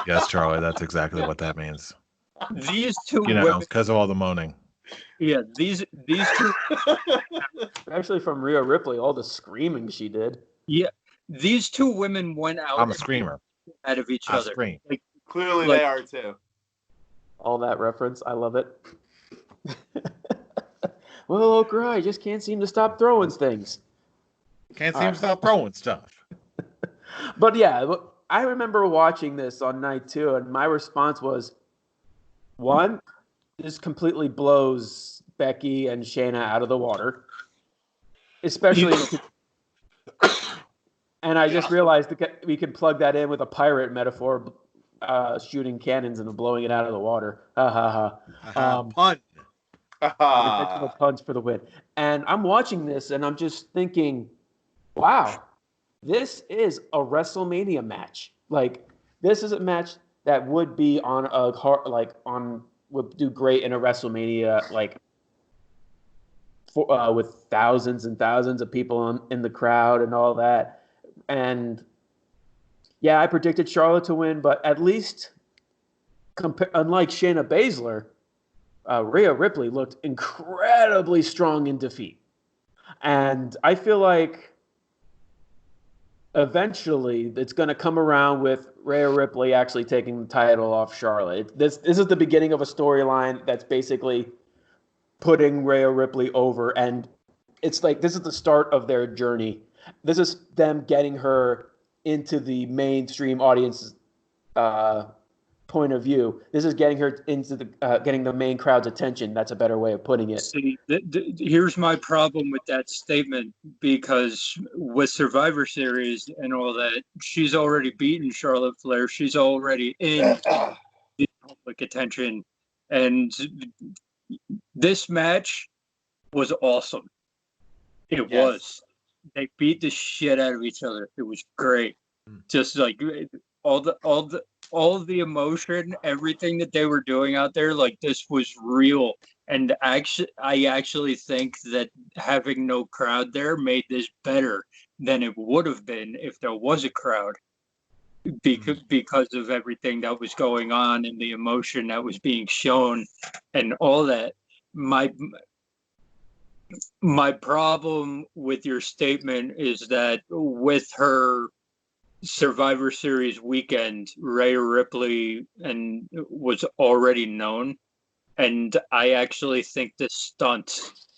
Yes, Charlie, that's exactly what that means. These two women, because of all the moaning. Yeah, these two, especially from Rhea Ripley, all the screaming she did. Yeah, these two women went out. I'm a screamer. Out of each other. Scream. Clearly, they are too. All that reference, I love it. Well, O'Cry, I just can't seem to stop throwing things. Can't seem to stop throwing stuff. But yeah, I remember watching this on night 2, and my response was, one, this completely blows Becky and Shayna out of the water, especially. And I just realized that we could plug that in with a pirate metaphor, shooting cannons and blowing it out of the water. Ha ha ha. Pun. Punch for the win. And I'm watching this, and I'm just thinking, wow, this is a WrestleMania match. Like, this is a match that would be on a would do great in a WrestleMania, like with thousands and thousands of people in the crowd and all that. And yeah, I predicted Charlotte to win, but at least, unlike Shayna Baszler, Rhea Ripley looked incredibly strong in defeat. And I feel like eventually it's going to come around with Rhea Ripley actually taking the title off Charlotte. This is the beginning of a storyline that's basically putting Rhea Ripley over, and it's like this is the start of their journey. This is them getting her into the mainstream audience's point of view. This is getting her into getting the main crowd's attention. That's a better way of putting it. See, here's my problem with that statement, because with Survivor Series and all that, she's already beaten Charlotte Flair. She's already in the public attention. And this match was awesome. It was. They beat the shit out of each other. It was great. Just like all the emotion, everything that they were doing out there, like this was real. And I actually think that having no crowd there made this better than it would have been if there was a crowd, because of everything that was going on and the emotion that was being shown and all that. My problem with your statement is that with her Survivor Series weekend, Rhea Ripley was already known, and I actually think this stunts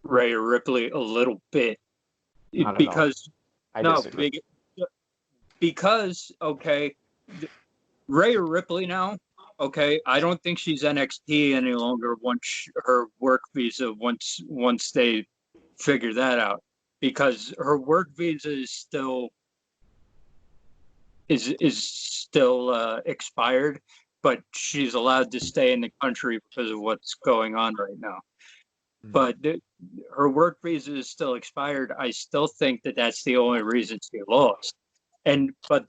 Rhea Ripley a little bit because okay, Rhea Ripley now. Okay, I don't think she's NXT any longer once her work visa once they figure that out, because her work visa is still expired, but she's allowed to stay in the country because of what's going on right now. But her work visa is still expired. I still think that that's the only reason she lost. But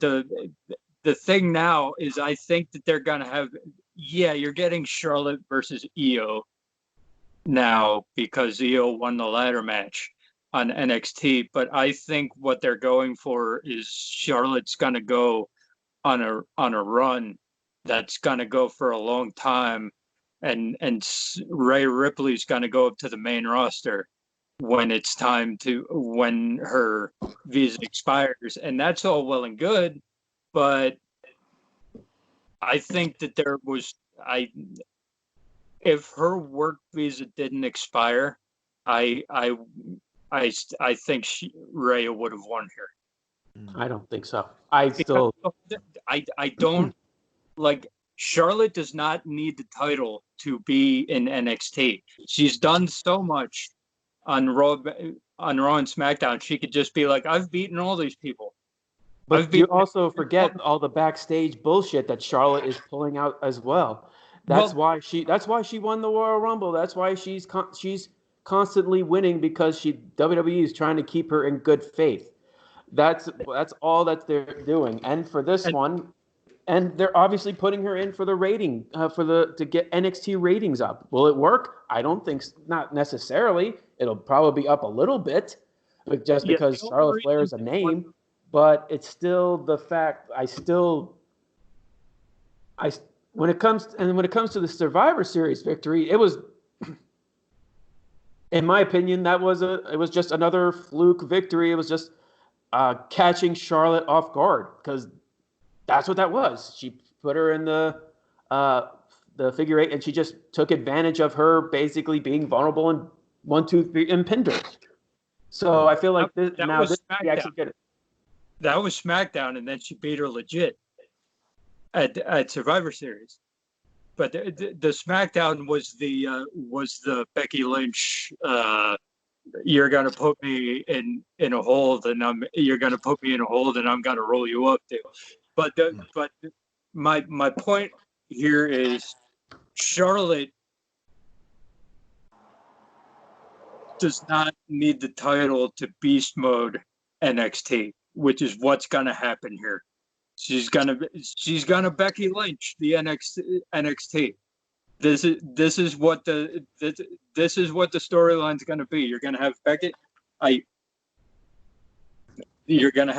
the thing now is, I think that they're going to have, you're getting Charlotte versus Io now because Io won the ladder match on NXT. But I think what they're going for is Charlotte's going to go on a run that's going to go for a long time. And Rhea Ripley's going to go up to the main roster when it's time when her visa expires. And that's all well and good. But I think that if her work visa didn't expire, I think Rhea would have won here. I don't think so. I don't like. Charlotte does not need the title to be in NXT. She's done so much on Raw and SmackDown. She could just be like, I've beaten all these people. But you also forget all the backstage bullshit that Charlotte is pulling out as well. That's why she won the Royal Rumble. That's why she's constantly winning, because WWE is trying to keep her in good faith. That's all that they're doing. And for this one, and they're obviously putting her in for the rating, to get NXT ratings up. Will it work? I don't think not necessarily. It'll probably be up a little bit, just because Charlotte Flair is a name. But it's still the fact. When it comes to the Survivor Series victory, it was, in my opinion, it was just another fluke victory. It was just catching Charlotte off guard, because that's what that was. She put her in the figure eight, and she just took advantage of her basically being vulnerable, and 1, 2, 3, and pinned her. So I feel like this she actually did it. That was SmackDown, and then she beat her legit at Survivor Series. But the SmackDown was the Becky Lynch. You're gonna put me in a hold, and you're gonna put me in a hold, and I'm gonna roll you up deal. But my point here is Charlotte does not need the title to beast mode NXT, which is what's gonna happen here. She's gonna Becky Lynch the NXT. This is what the storyline's gonna be. You're gonna have Becky. You're gonna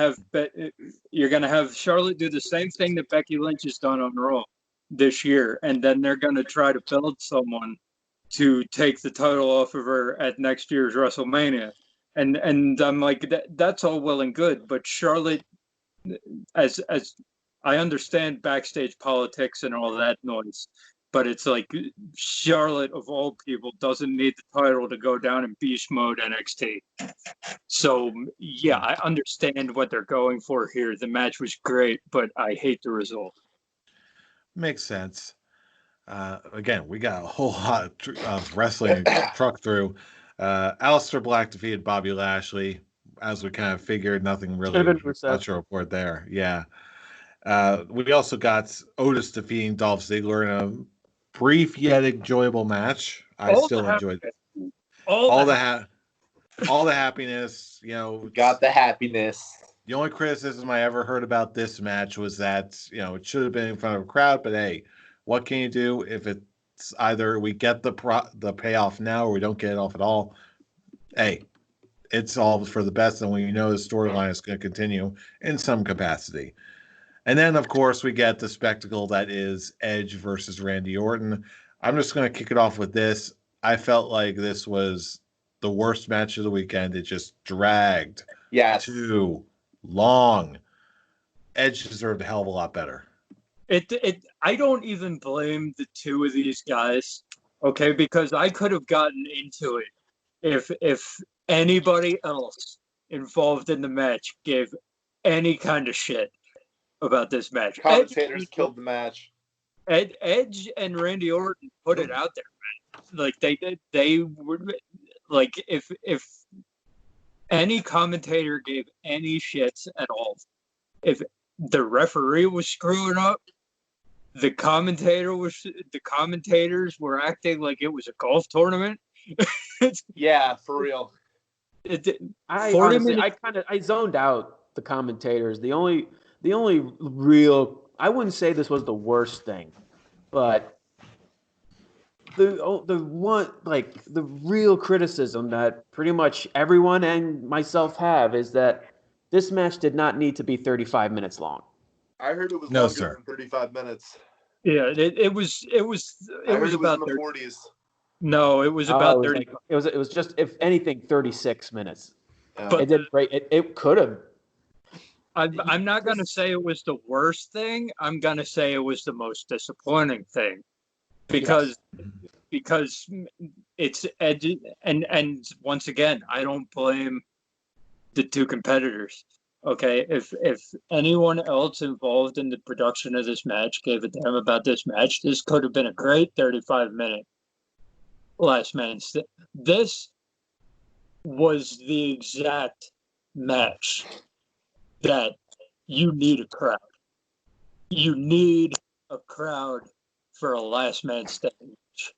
have Charlotte do the same thing that Becky Lynch has done on Raw this year, and then they're gonna try to build someone to take the title off of her at next year's WrestleMania. And I'm like, that's all well and good, but Charlotte, as I understand backstage politics and all that noise, but it's like Charlotte, of all people, doesn't need the title to go down in beast mode NXT. So yeah, I understand what they're going for here. The match was great, but I hate the result. Makes sense. Again, we got a whole lot of wrestling to truck through. Aleister Black defeated Bobby Lashley, as we kind of figured. Nothing really much to report there. Yeah. We also got Otis defeating Dolph Ziggler in a brief yet enjoyable match. I still enjoyed it. All the happiness. Got the happiness. The only criticism I ever heard about this match was that it should have been in front of a crowd. But hey, what can you do if it's either we get the payoff now or we don't get it off at all? Hey, it's all for the best, and we know the storyline is going to continue in some capacity. And then, of course, we get the spectacle that is Edge versus Randy Orton. I'm just going to kick it off with this. I felt like this was the worst match of the weekend. It just dragged too long. Edge deserved a hell of a lot better. I don't even blame the two of these guys, okay? Because I could have gotten into it if anybody else involved in the match gave any kind of shit about this match. Commentators killed the match. Edge and Randy Orton put it out there, man. Like they were like, if any commentator gave any shits at all, if the referee was screwing up, the commentators were acting like it was a golf tournament. Yeah, for real. I zoned out the commentators. The only real, I wouldn't say this was the worst thing, but the real criticism that pretty much everyone and myself have is that this match did not need to be 35 minutes long. I heard it was longer than 35 minutes. Yeah, it was about in the 40s. No, it was about 30. It was just, if anything, 36 minutes. But it didn't break. It could have. I'm not going to say it was the worst thing. I'm going to say it was the most disappointing thing, because it's Edge, and once again, I don't blame the two competitors. Okay, if anyone else involved in the production of this match gave a damn about this match, this could have been a great 35-minute last man. This was the exact match that you need a crowd. You need a crowd for a last man standing match.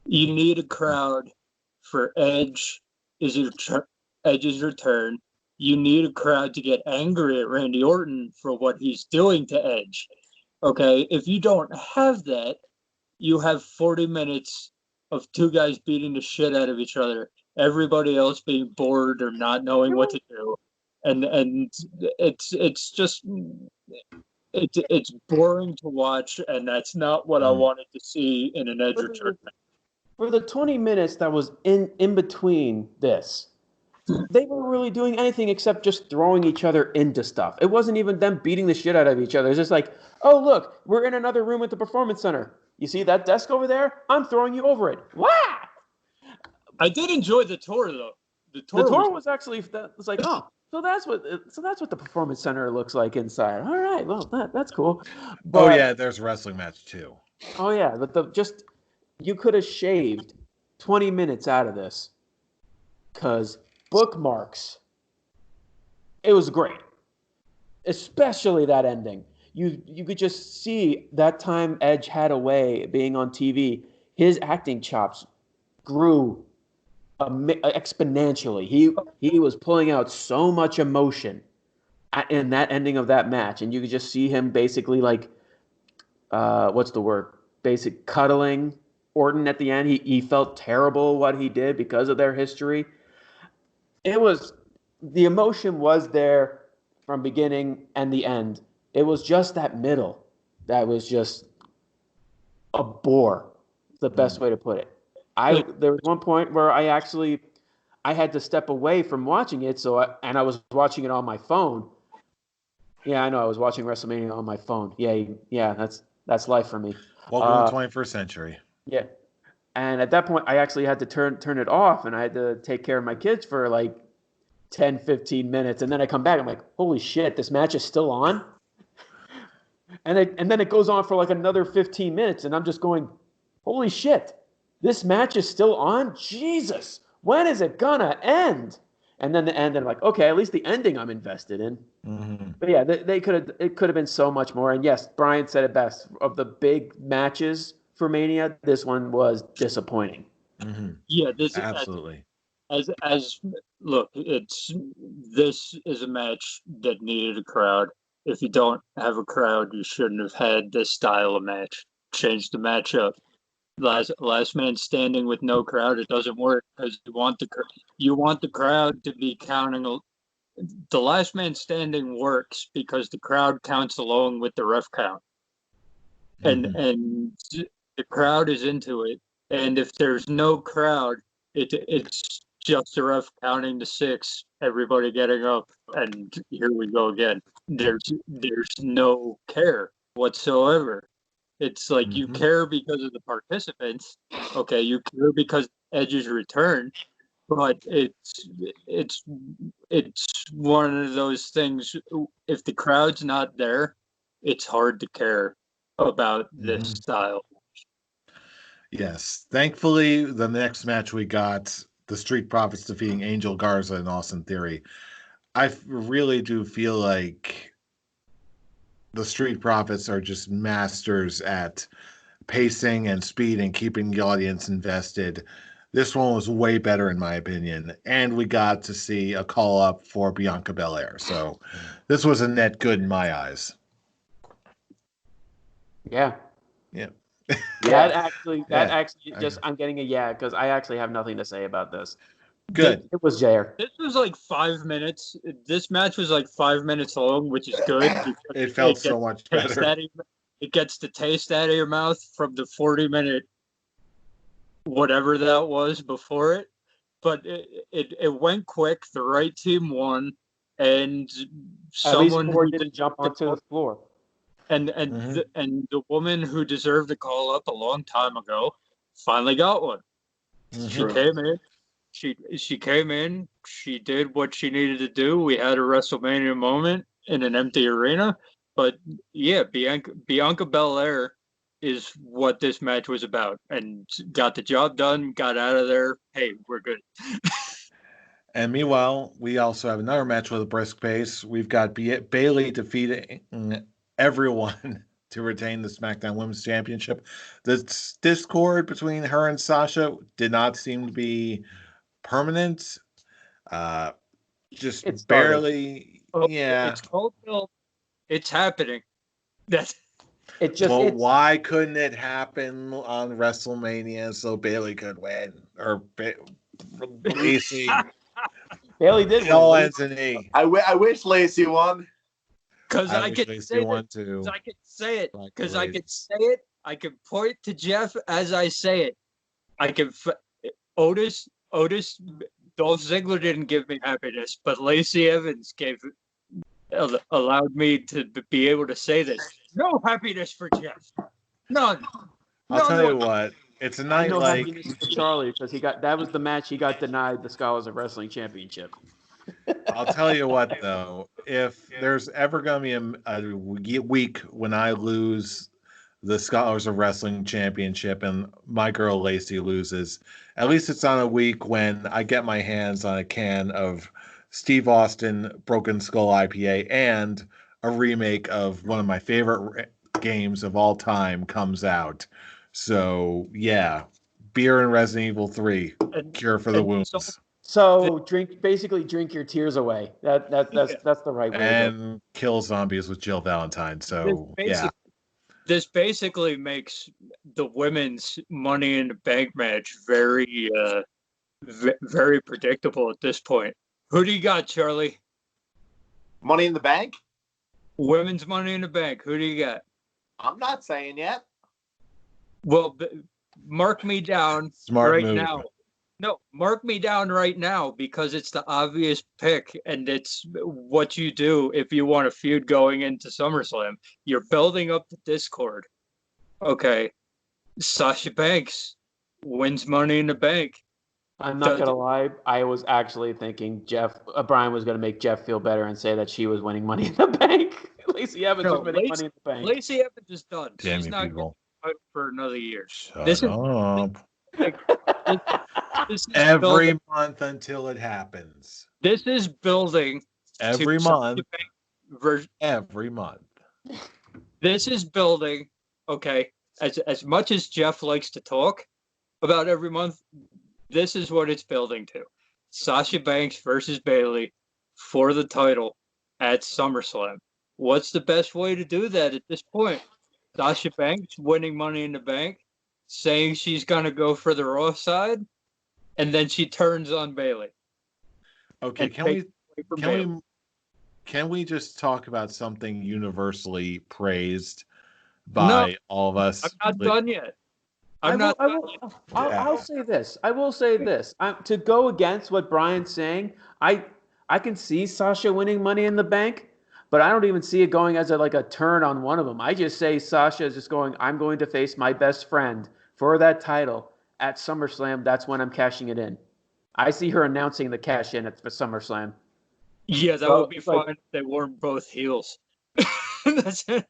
You need a crowd for Edge's return. You need a crowd to get angry at Randy Orton for what he's doing to Edge. Okay, if you don't have that, you have 40 minutes of two guys beating the shit out of each other, everybody else being bored or not knowing what to do, and it's just it's boring to watch, and that's not what I wanted to see in an Edge return. For the 20 minutes that was in between this, they weren't really doing anything except just throwing each other into stuff. It wasn't even them beating the shit out of each other. It's just like, oh, look, we're in another room at the Performance Center. You see that desk over there? I'm throwing you over it. Wah! I did enjoy the tour, though. The tour was actually, that was like, oh, so that's what the Performance Center looks like inside. All right, well, that's cool. But, yeah, there's a wrestling match, too. Oh, yeah, but you could have shaved 20 minutes out of this because bookmarks. It was great, especially that ending. You could just see that time Edge had a way being on TV. His acting chops grew exponentially. He was pulling out so much emotion in that ending of that match, and you could just see him basically like, what's the word? Basic cuddling Orton at the end. He felt terrible what he did because of their history. The emotion was there from beginning and the end. It was just that middle that was just a bore. The best way to put it. There was one point where I had to step away from watching it, and I was watching it on my phone. Yeah, I know. I was watching WrestleMania on my phone. Yeah, that's life for me. Welcome to the 21st century. Yeah. And at that point, I actually had to turn it off, and I had to take care of my kids for like 10, 15 minutes. And then I come back, I'm like, holy shit, this match is still on? And then it goes on for like another 15 minutes, and I'm just going, holy shit, this match is still on? Jesus, when is it gonna end? And then the end, and I'm like, okay, at least the ending I'm invested in. Mm-hmm. But yeah, it could have been so much more. And yes, Brian said it best. Of the big matches for Mania, this one was disappointing. Mm-hmm. Yeah, this absolutely. Look, this is a match that needed a crowd. If you don't have a crowd, you shouldn't have had this style of match. Change the match up. Last man standing with no crowd, it doesn't work because you want the crowd to be counting. The last man standing works because the crowd counts along with the ref count, and the crowd is into it. And if there's no crowd, it's just the ref counting to 6, everybody getting up, and here we go again. There's no care whatsoever. It's like you care because of the participants. Okay, you care because Edge's return, but it's one of those things. If the crowd's not there, it's hard to care about this style. Yes. Thankfully, the next match we got, the Street Profits defeating Angel Garza and Austin Theory. I really do feel like the Street Profits are just masters at pacing and speed and keeping the audience invested. This one was way better in my opinion, and we got to see a call up for Bianca Belair. So this was a net good in my eyes. Yeah. That actually just I'm getting a because I actually have nothing to say about this. Good. It was Jair. This was like 5 minutes. This match was like 5 minutes long, which is good. It felt so much better. It gets the taste out of your mouth from the 40-minute whatever that was before it. But it went quick. The right team won, and someone who didn't jump onto the floor. And the woman who deserved a call up a long time ago finally got one. She came in. She came in. She did what she needed to do. We had a WrestleMania moment in an empty arena. But yeah, Bianca Belair is what this match was about, and got the job done. Got out of there. Hey, we're good. And meanwhile, we also have another match with a brisk pace. We've got Bailey defeating everyone to retain the SmackDown Women's Championship. The discord between her and Sasha did not seem to be permanent. Uh, just It started. barely. Oh, Yeah. it's called Bill. It's happening. That's It just Well, it's why couldn't it happen on WrestleMania so Bailey could win? Or Lacey. Bailey did It all win. ends in E. I wish Lacey won. because I I wish could Lacey say won that. too. 'Cause I could say it. Like Because the I ladies. could say it. I could point to Jeff as I say it. I can. Otis. Dolph Ziggler didn't give me happiness, but Lacey Evans allowed me to be able to say this. No happiness for Jeff. None. I'll tell you None. what. It's a And night no like happiness for Charlie because that was the match he got denied the Scholars of Wrestling Championship. I'll tell you what though. If there's ever gonna be a week when I lose the Scholars of Wrestling Championship and my girl Lacey loses, at least it's on a week when I get my hands on a can of Steve Austin Broken Skull IPA and a remake of one of my favorite games of all time comes out. So yeah, beer and Resident Evil 3, And- cure for the and wounds. So basically drink your tears away. That's the right way to go. And kill zombies with Jill Valentine. So yeah, This basically makes the women's Money in the Bank match very, very predictable at this point. Who do you got, Charlie? Money in the Bank? Women's Money in the Bank. Who do you got? I'm not saying yet. Well, mark me down smart right move. now. No, mark me down right now because it's the obvious pick and it's what you do if you want a feud going into SummerSlam. You're building up the Discord. Okay. Sasha Banks wins Money in the Bank. I'm not gonna lie. I was actually thinking Brian was gonna make Jeff feel better and say that she was winning Money in the Bank. Lacey Evans was winning Money in the Bank. Lacey Evans is done. Damn She's you not people. going for another year. Shut This is up. this is Every building, month until it happens. this is building Every to month. Sasha Banks version. Every month. This is building. Okay, as much as Jeff likes to talk about every month, this is what it's building to. Sasha Banks versus Bailey for the title at SummerSlam. What's the best way to do that at this point? Sasha Banks winning Money in the Bank, saying she's going to go for the Raw side, and then she turns on Bailey. Okay, And takes away from Bayley. can we just talk about something universally praised by all of us? I'm not done yet. I'll say this. I will say this. To go against what Brian's saying, I can see Sasha winning Money in the Bank, but I don't even see it going as a turn on one of them. I just say Sasha is just going, I'm going to face my best friend for that title at SummerSlam. That's when I'm cashing it in. I see her announcing the cash in for SummerSlam. Yeah, that would be fine if they weren't both heels. That's it.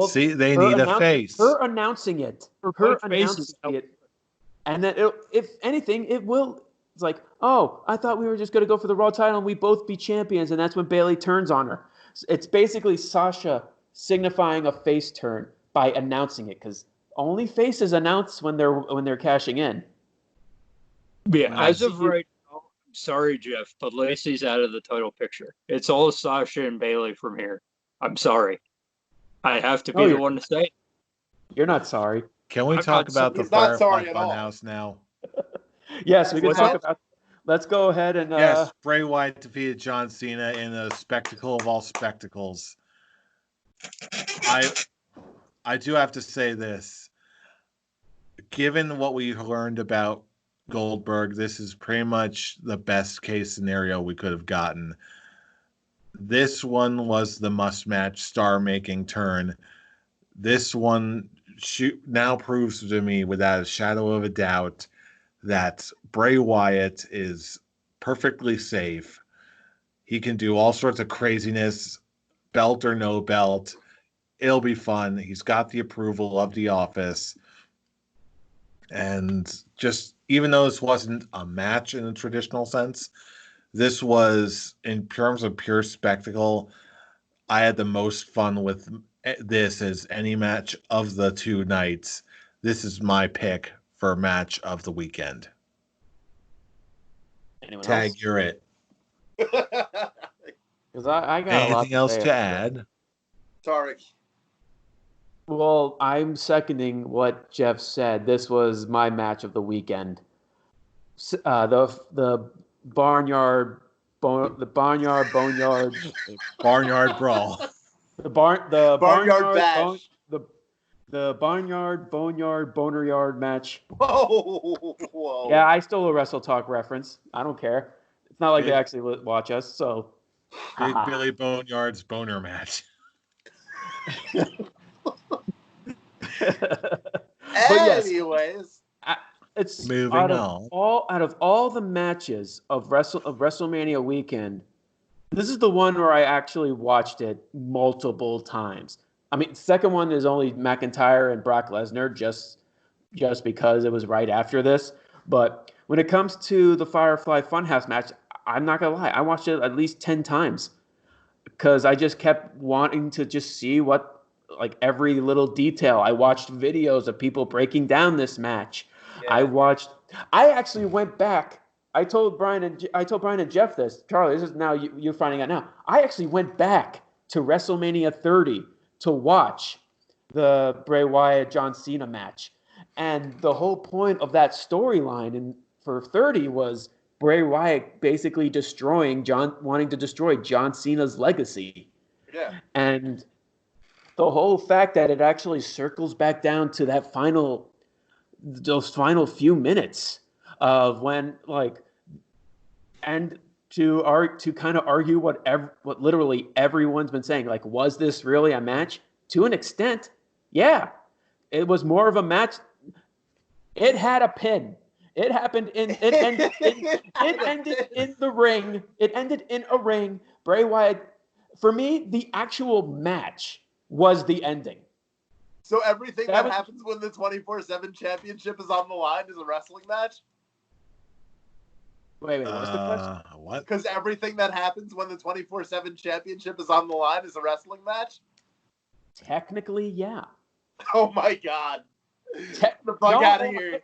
See, they need a face. Her announcing it. Her announcing it. And then, if anything, it will. It's like, oh, I thought we were just going to go for the Raw title and we both be champions. And that's when Bailey turns on her. It's basically Sasha signifying a face turn by announcing it, because only faces announce when they're cashing in. Yeah, as of right now, I'm sorry, Jeff, but Lacey's out of the title picture. It's all Sasha and Bailey from here. I'm sorry. I have to be the one to say it. You're not sorry. Can we talk about the Firefly Funhouse now? Yes, we can talk about. Let's go ahead and. Yes, Bray Wyatt defeated John Cena in a spectacle of all spectacles. I do have to say this. Given what we learned about Goldberg, this is pretty much the best case scenario we could have gotten. This one was the must-match star-making turn. This one now proves to me without a shadow of a doubt that Bray Wyatt is perfectly safe. He can do all sorts of craziness, belt or no belt. It'll be fun. He's got the approval of the office. And just even though this wasn't a match in a traditional sense, this was in terms of pure spectacle. I had the most fun with this as any match of the two nights. This is my pick for match of the weekend. Anyone Tag, else? you're it. Because I got a lot Anything else say to about that. add? Tarek. Well, I'm seconding what Jeff said. This was my match of the weekend. The barnyard, boneyard, Barnyard Brawl. the Barnyard Bash. the barnyard, boneyard, boneryard match. Whoa. Yeah, I stole a Wrestle Talk reference. I don't care. It's not like they Big- actually watch us, so. Big haha. Billy Boneyard's boner match. But yes, Anyways, it's Moving out on. of all the matches of WrestleMania weekend. This is the one where I actually watched it multiple times. I mean, the second one is only McIntyre and Brock Lesnar, just because it was right after this. But when it comes to the Firefly Funhouse match, I'm not gonna lie, I watched it at least 10 times because I just kept wanting to just see what, like, every little detail. I watched videos of people breaking down this match. yeah. I actually went back. I told Brian and Jeff this. Charlie, this is now you're finding out now. I actually went back to WrestleMania 30 to watch the Bray Wyatt John Cena match. And the whole point of that storyline for 30 was Bray Wyatt basically wanting to destroy John Cena's legacy. Yeah. And the whole fact that it actually circles back down to those final few minutes of when, like, and to kind of argue what literally everyone's been saying, like, was this really a match? To an extent, yeah, it was more of a match. It had a pin. It happened it ended in the ring. It ended in a ring. Bray Wyatt, for me, the actual match was the ending. So everything That that was- happens when the 24/7 championship is on the line is a wrestling match? Wait, what's the question? What? Because everything that happens when the 24/7 championship is on the line is a wrestling match? Technically, yeah. Oh my god. Te- The fuck no, out of here.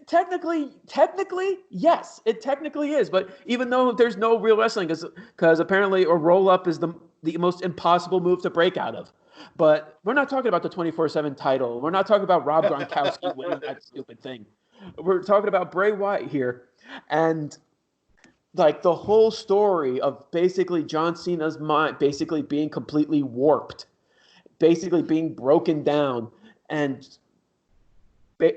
Technically, yes, it technically is. But even though there's no real wrestling, because apparently a roll up is the most impossible move to break out of. But we're not talking about the 24/7 title. We're not talking about Rob Gronkowski winning that stupid thing. We're talking about Bray Wyatt here, and like the whole story of basically John Cena's mind basically being completely warped, basically being broken down, and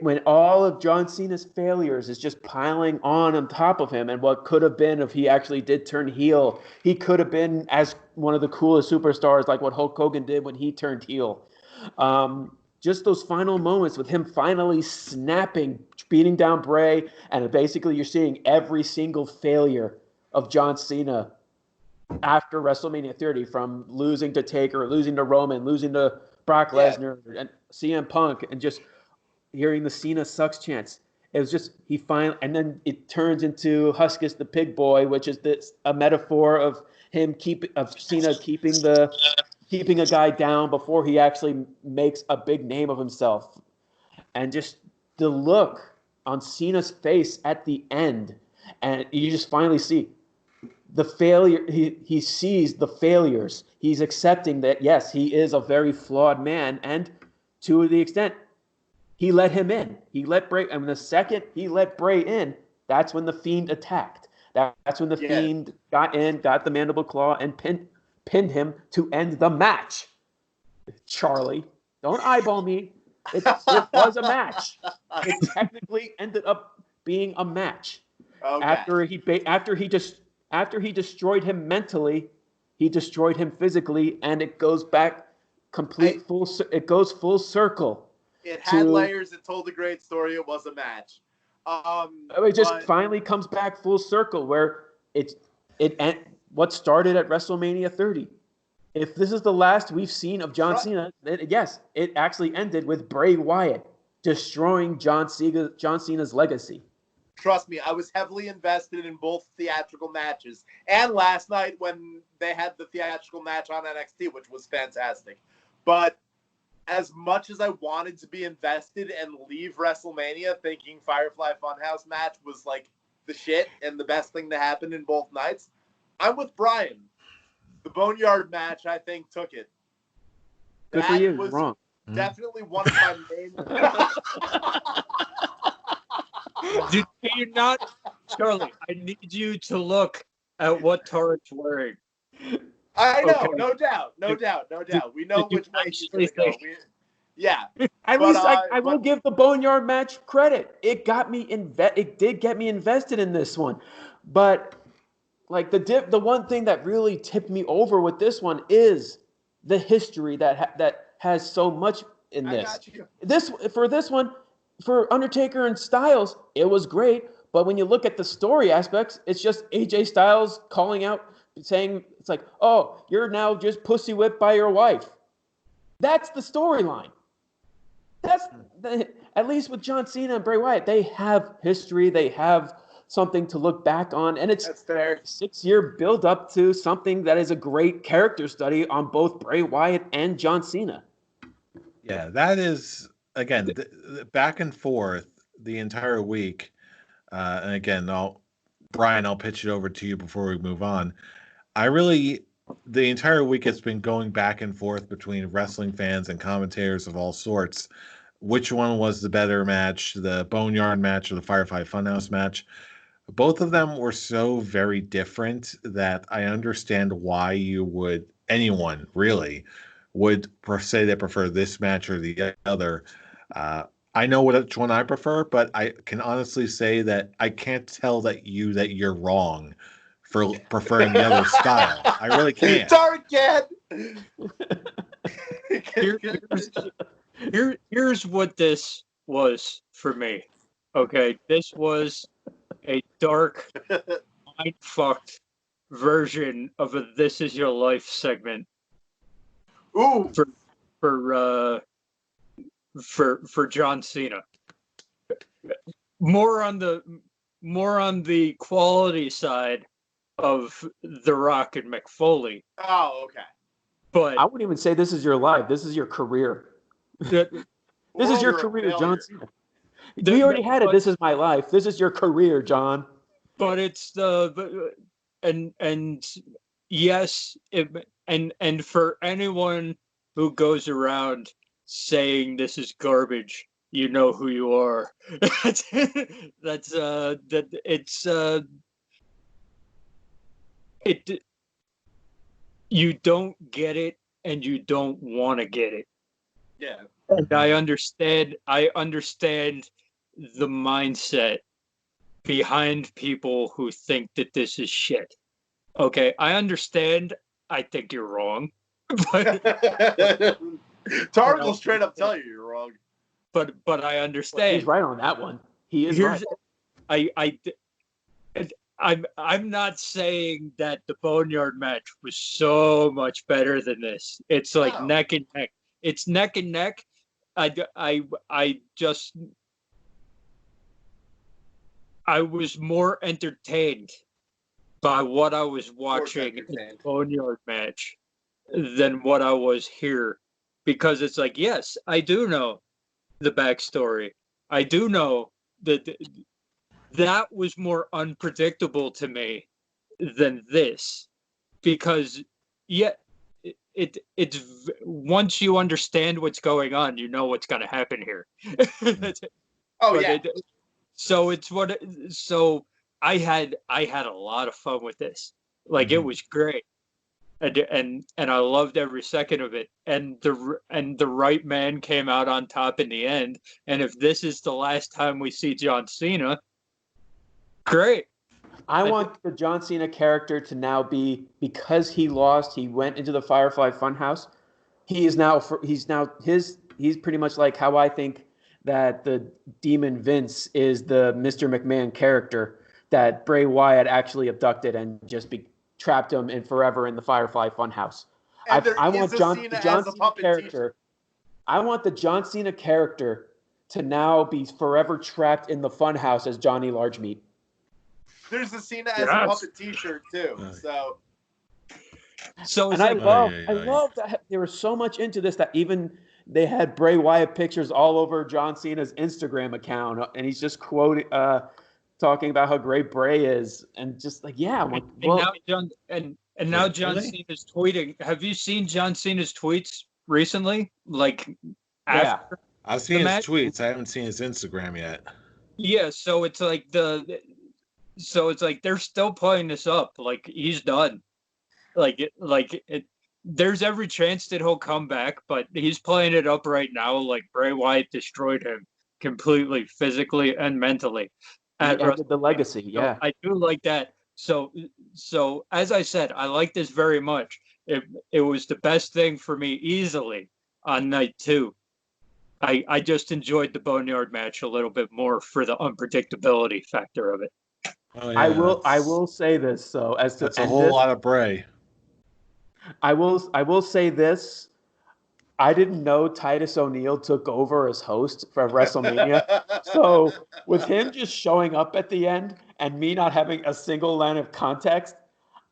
when all of John Cena's failures is just piling on top of him, and what could have been if he actually did turn heel, he could have been as one of the coolest superstars, like what Hulk Hogan did when he turned heel. Just those final moments with him finally snapping, beating down Bray, and basically you're seeing every single failure of John Cena after WrestleMania 30, from losing to Taker, losing to Roman, losing to Brock Lesnar, and CM Punk, and just hearing the Cena sucks chants. It was just and then it turns into Huskus the Pig Boy, which is a metaphor of Cena keeping a guy down before he actually makes a big name of himself. And just the look on Cena's face at the end, and you just finally see the failure. He sees the failures. He's accepting that, yes, he is a very flawed man, and to the extent he let him in. He let Bray, and the second he let Bray in, that's when the Fiend attacked. That's when the Fiend got in, got the mandible claw, and pinned him to end the match. Charlie, don't eyeball me. It was a match. It technically ended up being a match. Okay. After he destroyed him mentally, he destroyed him physically, and it goes back it goes full circle. It had layers. It told a great story. It was a match. It just finally comes back full circle where what started at WrestleMania 30. If this is the last we've seen of John Cena, then yes, it actually ended with Bray Wyatt destroying John Cena's legacy. Trust me, I was heavily invested in both theatrical matches. And last night when they had the theatrical match on NXT, which was fantastic. But as much as I wanted to be invested and leave WrestleMania thinking Firefly Funhouse match was like the shit and the best thing to happen in both nights, I'm with Brian. The Boneyard match, I think, took it. Good for you. You're wrong. Definitely one of my main. Do you not, Charlie? I need you to look at what Tarek's wearing. I know, Okay. no doubt. We know which way he's going to go. Yeah. At least I will give the Boneyard match credit. It got me It did get me invested in this one, but like the one thing that really tipped me over with this one is the history that has so much in this. I got you. This one, for Undertaker and Styles, it was great. But when you look at the story aspects, it's just AJ Styles calling out, saying it's like, "Oh, you're now just pussy whipped by your wife." That's the storyline. At least with John Cena and Bray Wyatt, they have history. They have something to look back on, and it's That's fair. a 6-year build up to something that is a great character study on both Bray Wyatt and John Cena. Yeah, that is, again, back and forth the entire week. And again, Brian, I'll pitch it over to you before we move on. The entire week it's been going back and forth between wrestling fans and commentators of all sorts. Which one was the better match, the Boneyard match or the Firefly Funhouse match? Both of them were so very different that I understand why anyone really would say they prefer this match or the other. I know which one I prefer, but I can honestly say that I can't tell that you're wrong for preferring the other style. I really can't. Target. Here's what this was for me. Okay, this was a dark, mind-fucked version of a "This Is Your Life" segment. Ooh. For John Cena. More on the quality side of The Rock and Mick Foley. Oh, okay. But I wouldn't even say this is your life. This is your career. This is your career, John Cena. We already had it. This is my life. This is your career, John. But it's and yes, and for anyone who goes around saying this is garbage, you know who you are. You don't get it and you don't want to get it. Yeah. And I understand the mindset behind people who think that this is shit. Okay, I understand. I think you're wrong. But Targ will straight up tell you're wrong. But I understand. Well, he's right on that one. He is right. I'm not saying that the Boneyard match was so much better than this. It's like neck and neck. It's neck and neck. I was more entertained by what I was watching in the Boneyard match than what I was here. Because it's like, yes, I do know the backstory. I do know that was more unpredictable to me than this. Because, it's once you understand what's going on, you know what's going to happen here. So I had a lot of fun with this. Like, it was great. And I loved every second of it. And the right man came out on top in the end. And if this is the last time we see John Cena, great. I want the John Cena character to now be, because he lost, he went into the Firefly Funhouse. He's pretty much like how I think that the Demon Vince is the Mr. McMahon character that Bray Wyatt actually abducted and just trapped him in forever in the Firefly Funhouse. I want the John Cena character. I want the John Cena character to now be forever trapped in the funhouse as Johnny Largemeat. There's the Cena as a puppet T-shirt too. So it's and I love that they were so much into this that even they had Bray Wyatt pictures all over John Cena's Instagram account, and he's just talking about how great Bray is, and just like, yeah, I'm like, well, and now John Cena's tweeting. Have you seen John Cena's tweets recently? Like, after I've seen his tweets. I haven't seen his Instagram yet. Yeah, so it's like they're still playing this up. Like, he's done. There's every chance that he'll come back, but he's playing it up right now. Like, Bray Wyatt destroyed him completely, physically and mentally. He ended the legacy. Yeah, so I do like that. So as I said, I like this very much. It was the best thing for me easily on night 2. I just enjoyed the Boneyard match a little bit more for the unpredictability factor of it. Oh, yeah, I will say this. So that's a whole lot of Bray. I will say this. I didn't know Titus O'Neil took over as host for WrestleMania. So with him just showing up at the end and me not having a single line of context,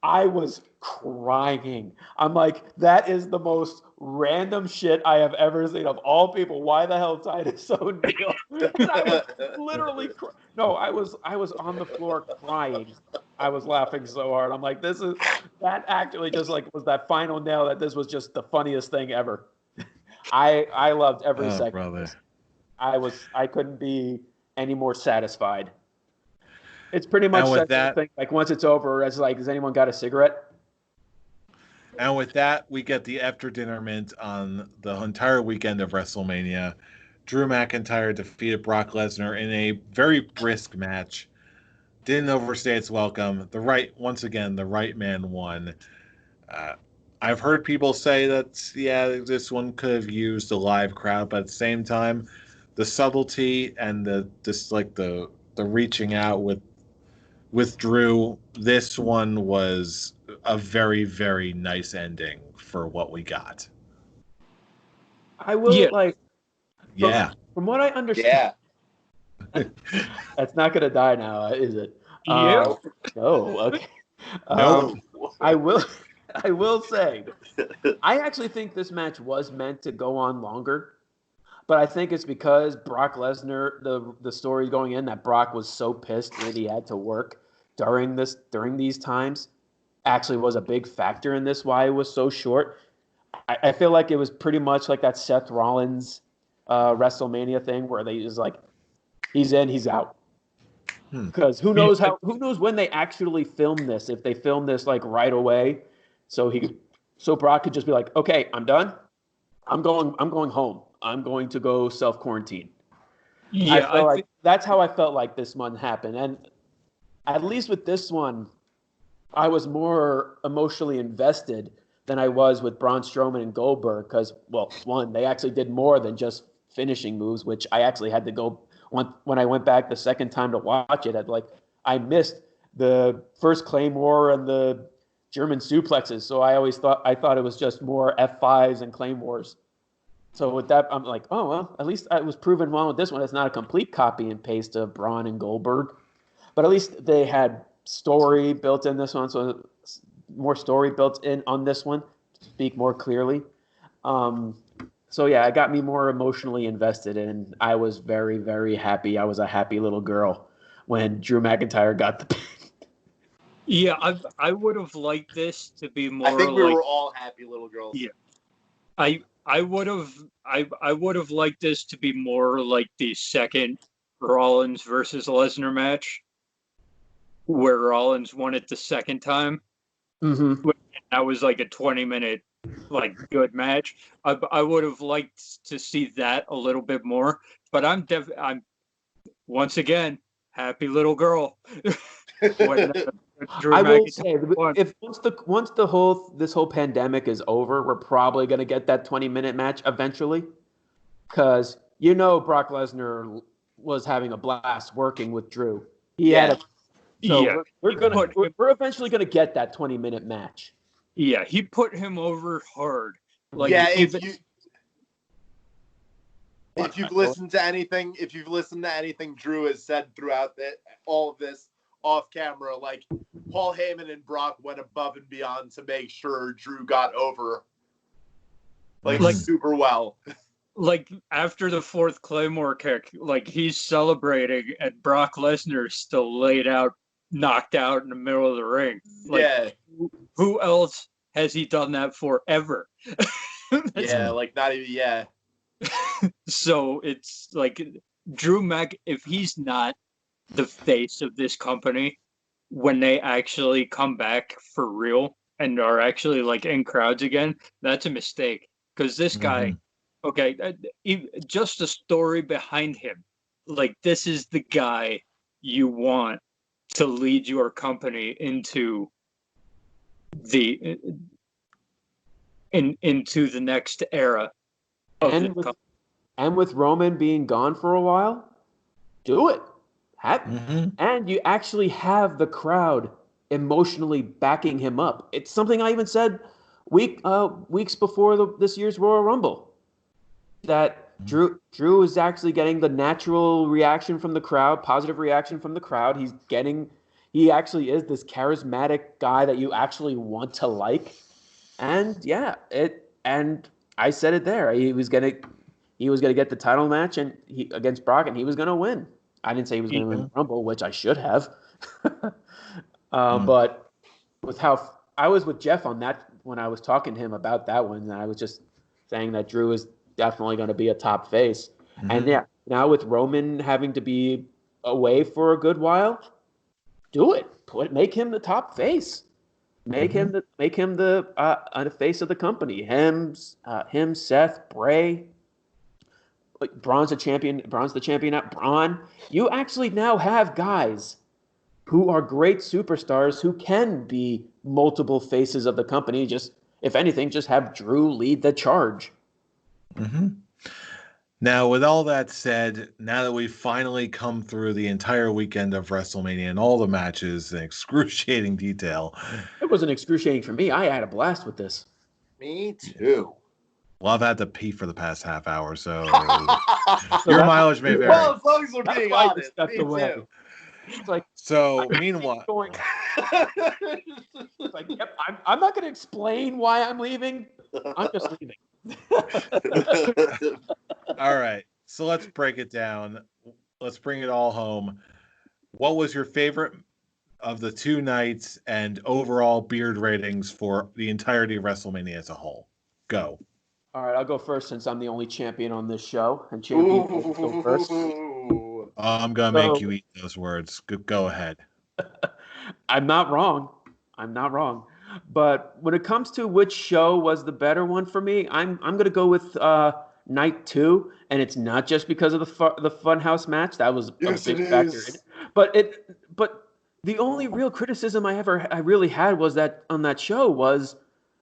I was crying. I'm like, that is the most random shit I have ever seen. Of all people, why the hell Titus O'Neil? And I was literally I was on the floor crying. I was laughing so hard. I'm like, that actually just like was that final nail that this was just the funniest thing ever. I loved every second. Brother. I couldn't be any more satisfied. It's pretty much that thing. Like, once it's over, it's like, has anyone got a cigarette? And with that, we get the after dinner mint on the entire weekend of WrestleMania. Drew McIntyre defeated Brock Lesnar in a very brisk match. Didn't overstay its welcome. Once again, the right man won. I've heard people say that, this one could have used a live crowd, but at the same time, the subtlety and the reaching out with Drew, this one was a very, very nice ending for what we got. I will from what I understand. Yeah. That's not going to die now, is it? No. No. Okay. Nope. I will say, I actually think this match was meant to go on longer, but I think it's because Brock Lesnar, the story going in that Brock was so pissed that he had to work during these times, actually was a big factor in this, why it was so short. I feel like it was pretty much like that Seth Rollins WrestleMania thing where they just like, he's in, he's out. Because who knows when they actually film this, if they film this like right away, so Brock could just be like, okay, I'm done. I'm going home. I'm going to go self-quarantine. Yeah, that's how I felt like this one happened. And at least with this one, I was more emotionally invested than I was with Braun Strowman and Goldberg because, well, one, they actually did more than just finishing moves, which I actually had to go when I went back the second time to watch it. I missed the first Claymore and the German suplexes, so I thought it was just more F5s and Claymores. So with that, I'm like, oh well, at least I was proven wrong with this one. It's not a complete copy and paste of Braun and Goldberg, but at least they had story built in this one, so more story built in on this one to speak more clearly. So yeah, it got me more emotionally invested, and I was very, very happy. I was a happy little girl when Drew McIntyre got the pin. Yeah, I would have liked this to be more. I think we were all happy little girls. Yeah, I would have liked this to be more like the second Rollins versus Lesnar match, where Rollins won it the second time. Mm-hmm. That was like a 20-minute good match. I would have liked to see that a little bit more, but I'm once again happy little girl. I will say, if once this whole pandemic is over, we're probably going to get that 20-minute match eventually, because Brock Lesnar was having a blast working with Drew. We're eventually going to get that 20-minute match. Yeah, he put him over hard. If you've listened to anything Drew has said throughout all of this off camera, like Paul Heyman and Brock went above and beyond to make sure Drew got over like super well. Like after the fourth Claymore kick, like he's celebrating and Brock Lesnar still laid out, knocked out in the middle of the ring. Like, yeah. Who else has he done that for ever? Yeah, like not even, yeah. So it's like Drew if he's not the face of this company when they actually come back for real and are actually like in crowds again, that's a mistake. Because this guy, okay, just the story behind him, like this is the guy you want to lead your company into the into the next era. And with Roman being gone for a while, do it. And you actually have the crowd emotionally backing him up. It's something I even said weeks before this year's Royal Rumble, that Drew is actually getting the natural reaction from the crowd, positive reaction from the crowd. He actually is this charismatic guy that you actually want to like. And and I said it there. He was gonna get the title match against Brock, and he was gonna win. I didn't say he was gonna win the Rumble, which I should have. But with how I was with Jeff on that when I was talking to him about that one, and I was just saying that Drew is definitely going to be a top face. And now with Roman having to be away for a good while, do it. Make him the top face. Make him the face of the company. Him, Seth, Bray. Braun's the champion. Braun. You actually now have guys who are great superstars who can be multiple faces of the company. Just, if anything, just have Drew lead the charge. Now, with all that said, now that we've finally come through the entire weekend of WrestleMania and all the matches in excruciating detail. It wasn't excruciating for me. I had a blast with this. Me too. Well, I've had to pee for the past half hour, so your mileage may vary. Well, as long as we're being honest, me too. It's like, so meanwhile, it's like, yep, I'm not going to explain why I'm leaving. I'm just leaving. All right, so let's break it down. Let's bring it all home. What was your favorite of the two nights and overall beard ratings for the entirety of WrestleMania as a whole? Go. All right, I'll go first since I'm the only champion on this show, and champion go first. I'm gonna make you eat those words. Go ahead. I'm not wrong. But when it comes to which show was the better one for me, I'm gonna go with night 2, and it's not just because of the Funhouse match. That was a big factor in it. But the only real criticism I really had was that on that show was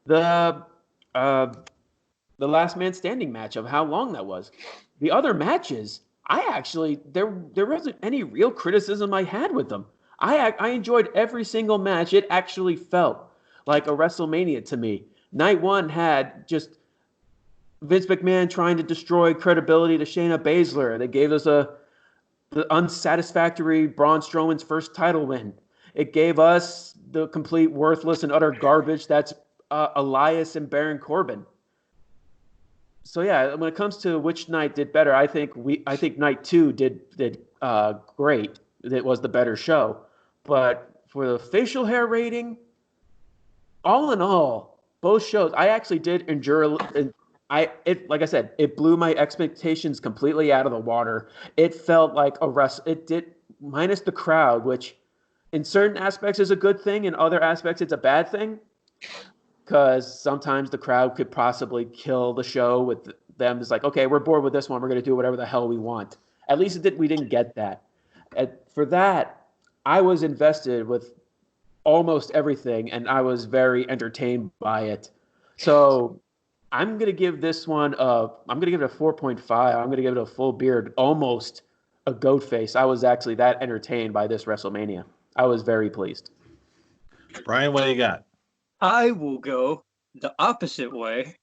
the last man standing match, of how long that was. The other matches, there wasn't any real criticism I had with them. I enjoyed every single match. It actually felt like a WrestleMania to me. Night 1 had just Vince McMahon trying to destroy credibility to Shayna Baszler. They gave us the unsatisfactory Braun Strowman's first title win. It gave us the complete worthless and utter garbage that's Elias and Baron Corbin. So yeah, when it comes to which night did better, I think night 2 did great. It was the better show. But for the facial hair rating, all in all, both shows, I actually did endure. Like I said, it blew my expectations completely out of the water. It felt like it did, minus the crowd, which in certain aspects is a good thing, in other aspects it's a bad thing. Because sometimes the crowd could possibly kill the show with them. It's like, okay, we're bored with this one. We're going to do whatever the hell we want. At least we didn't get that. For that, I was invested with almost everything, and I was very entertained by it. So I'm going to give this one I'm going to give it a 4.5. I'm going to give it a full beard, almost a goat face. I was actually that entertained by this WrestleMania. I was very pleased. Brian, what do you got? I will go the opposite way.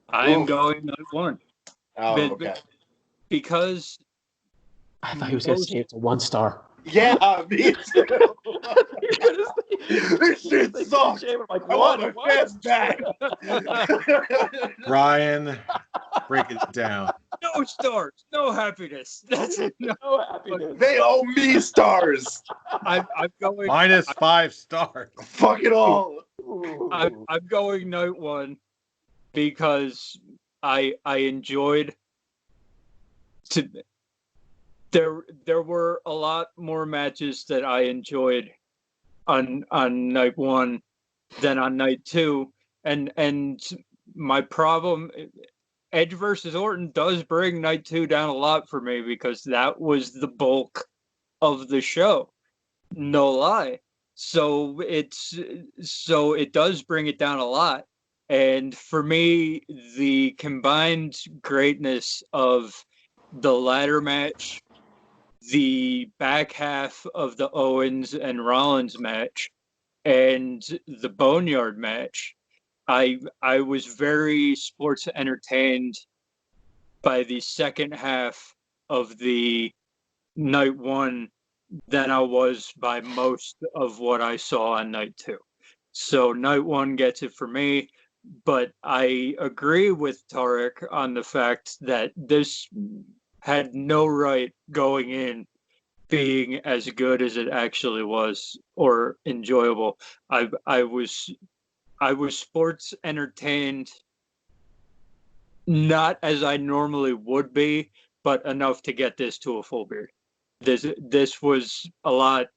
I am going night 1. Oh, okay. because I thought he was going to say it's a 1-star. Yeah, me too. This shit sucks. I'm like, I want my what? fans back. Brian, break it down. no stars, no happiness. That's it. No, No happiness. They owe me stars. I'm going -5 stars. Fuck it all. I'm going night one because I enjoyed to there were a lot more matches that I enjoyed on night one than on night two, and my problem, Edge versus Orton does bring night two down a lot for me because that was the bulk of the show, no lie. So it does bring it down a lot, and for me, the combined greatness of the ladder match, the back half of the Owens and Rollins match, and the Boneyard match, I was very sports entertained by the second half of the night one than I was by most of what I saw on night two. So night one gets it for me, but I agree with Tarek on the fact that this had no right going in being as good as it actually was or enjoyable. I was sports entertained, not as I normally would be, but enough to get this to a full beard. This was a lot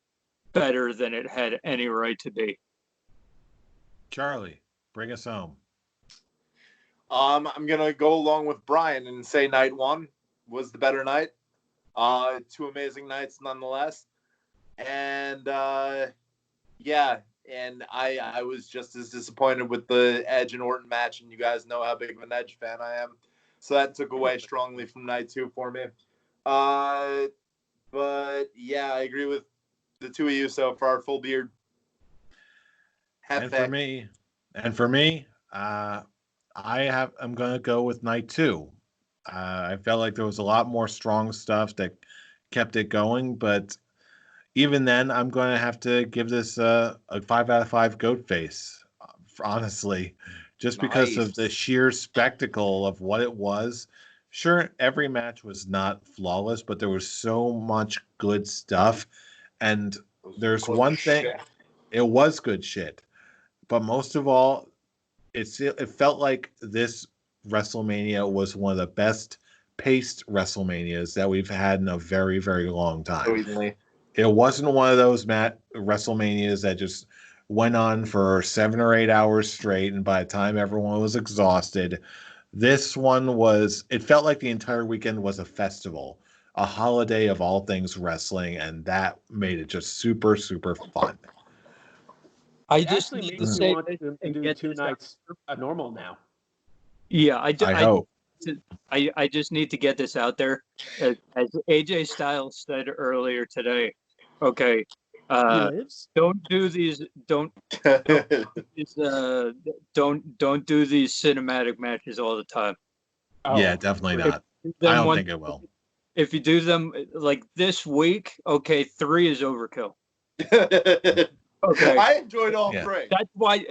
better than it had any right to be. Charlie, bring us home. I'm gonna go along with Brian and say night one was the better night. Two amazing nights nonetheless. And yeah, and I was just as disappointed with the Edge and Orton match, and you guys know how big of an Edge fan I am. So that took away strongly from night two for me. But yeah, I agree with the two of you so far. Full beard. And for me, I'm gonna go with night two. I felt like there was a lot more strong stuff that kept it going, but even then, I'm going to have to give this a 5 out of 5 goat face, honestly, just because of the sheer spectacle of what it was. Sure, every match was not flawless, but there was so much good stuff. And there's one thing, it was good shit. But most of all, it felt like this WrestleMania was one of the best paced WrestleManias that we've had in a very, very long time. It wasn't one of those WrestleManias that just went on for 7 or 8 hours straight, and by the time everyone was exhausted, this one it felt like the entire weekend was a festival, a holiday of all things wrestling, and that made it just super, super fun. I just need to say want them to do 2 nights normal now. Yeah, I hope. I just need to get this out there. As AJ Styles said earlier today, okay, don't do these don't do these cinematic matches all the time. Yeah, definitely not. I don't think it will. If you do them like this week, okay, 3 is overkill. Okay, I enjoyed all 3. That's why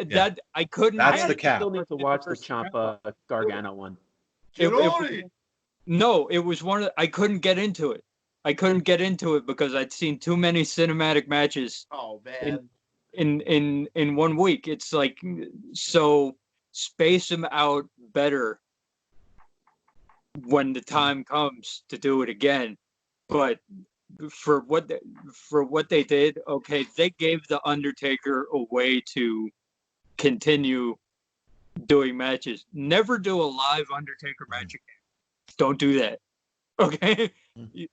I couldn't. That's the cap. I still need to watch the Ciampa Gargano one. No, it was one of. I couldn't get into it. I couldn't get into it because I'd seen too many cinematic matches. Oh man! In 1 week, it's like, so space them out better when the time comes to do it again. But for what they did, okay, they gave the Undertaker a way to continue doing matches. Never do a live Undertaker match again. Don't do that. Okay?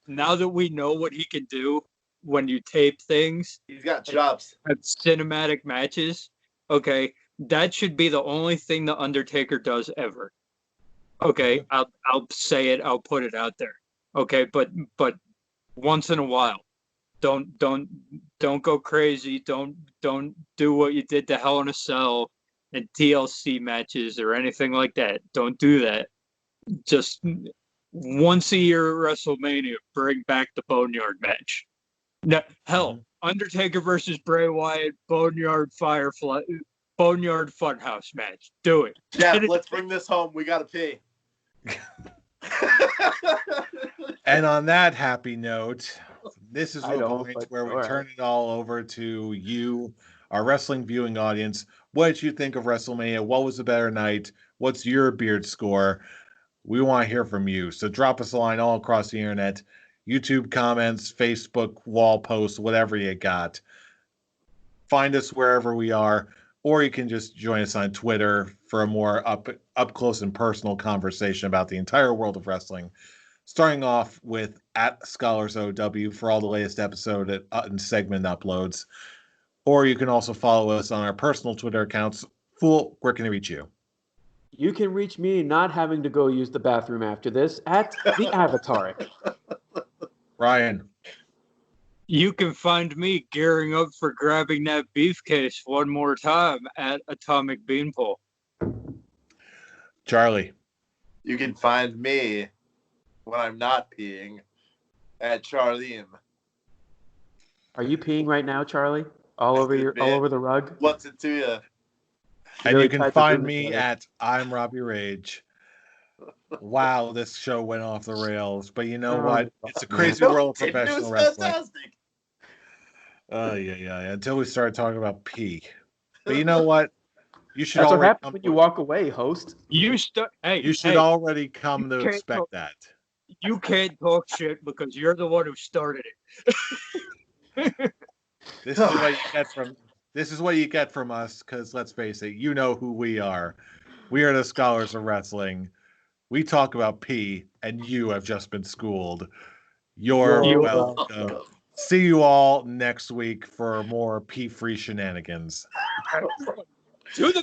Now that we know what he can do when you tape things, he's got chops. Cinematic matches, okay, that should be the only thing the Undertaker does ever. Okay, I'll say it, I'll put it out there. Okay, but once in a while, don't go crazy. Don't do what you did to Hell in a Cell and TLC matches or anything like that. Don't do that. Just once a year at WrestleMania, bring back the Boneyard match. No, hell, Undertaker versus Bray Wyatt, Boneyard Funhouse match. Do it. Jeff, let's bring this home. We gotta pee. And on that happy note, this is I the don't, point but where we all turn right. it all over to you, our wrestling viewing audience. What did you think of WrestleMania? What was the better night? What's your beard score? We want to hear from you. So drop us a line all across the internet, YouTube comments, Facebook wall posts, whatever you got. Find us wherever we are, or you can just join us on Twitter for a more up close and personal conversation about the entire world of wrestling. Starting off with @ScholarsOW for all the latest episode and segment uploads. Or you can also follow us on our personal Twitter accounts. Fool, where can they reach you? You can reach me not having to go use the bathroom after this at the Avatar. Ryan. You can find me gearing up for grabbing that beef case one more time at Atomic Beanpole. Charlie. You can find me when I'm not peeing at Charlene. Are you peeing right now, Charlie? All over the rug? What's it to you? And Really you can tied the find room me together. at I'm Robbie Rage. Wow, this show went off the rails. But you know Oh, what? It's a crazy world of It was professional wrestling. fantastic. Yeah. Until we start talking about pee. But you know what? You should That's what already happens when you walk away, host. you should already come to can't expect talk- that. You can't talk shit because you're the one who started it. This is what you get from us, because let's face it, you know who we are. We are the Scholars of Wrestling. We talk about pee, and you have just been schooled. You're welcome. See you all next week for more pee-free shenanigans. To the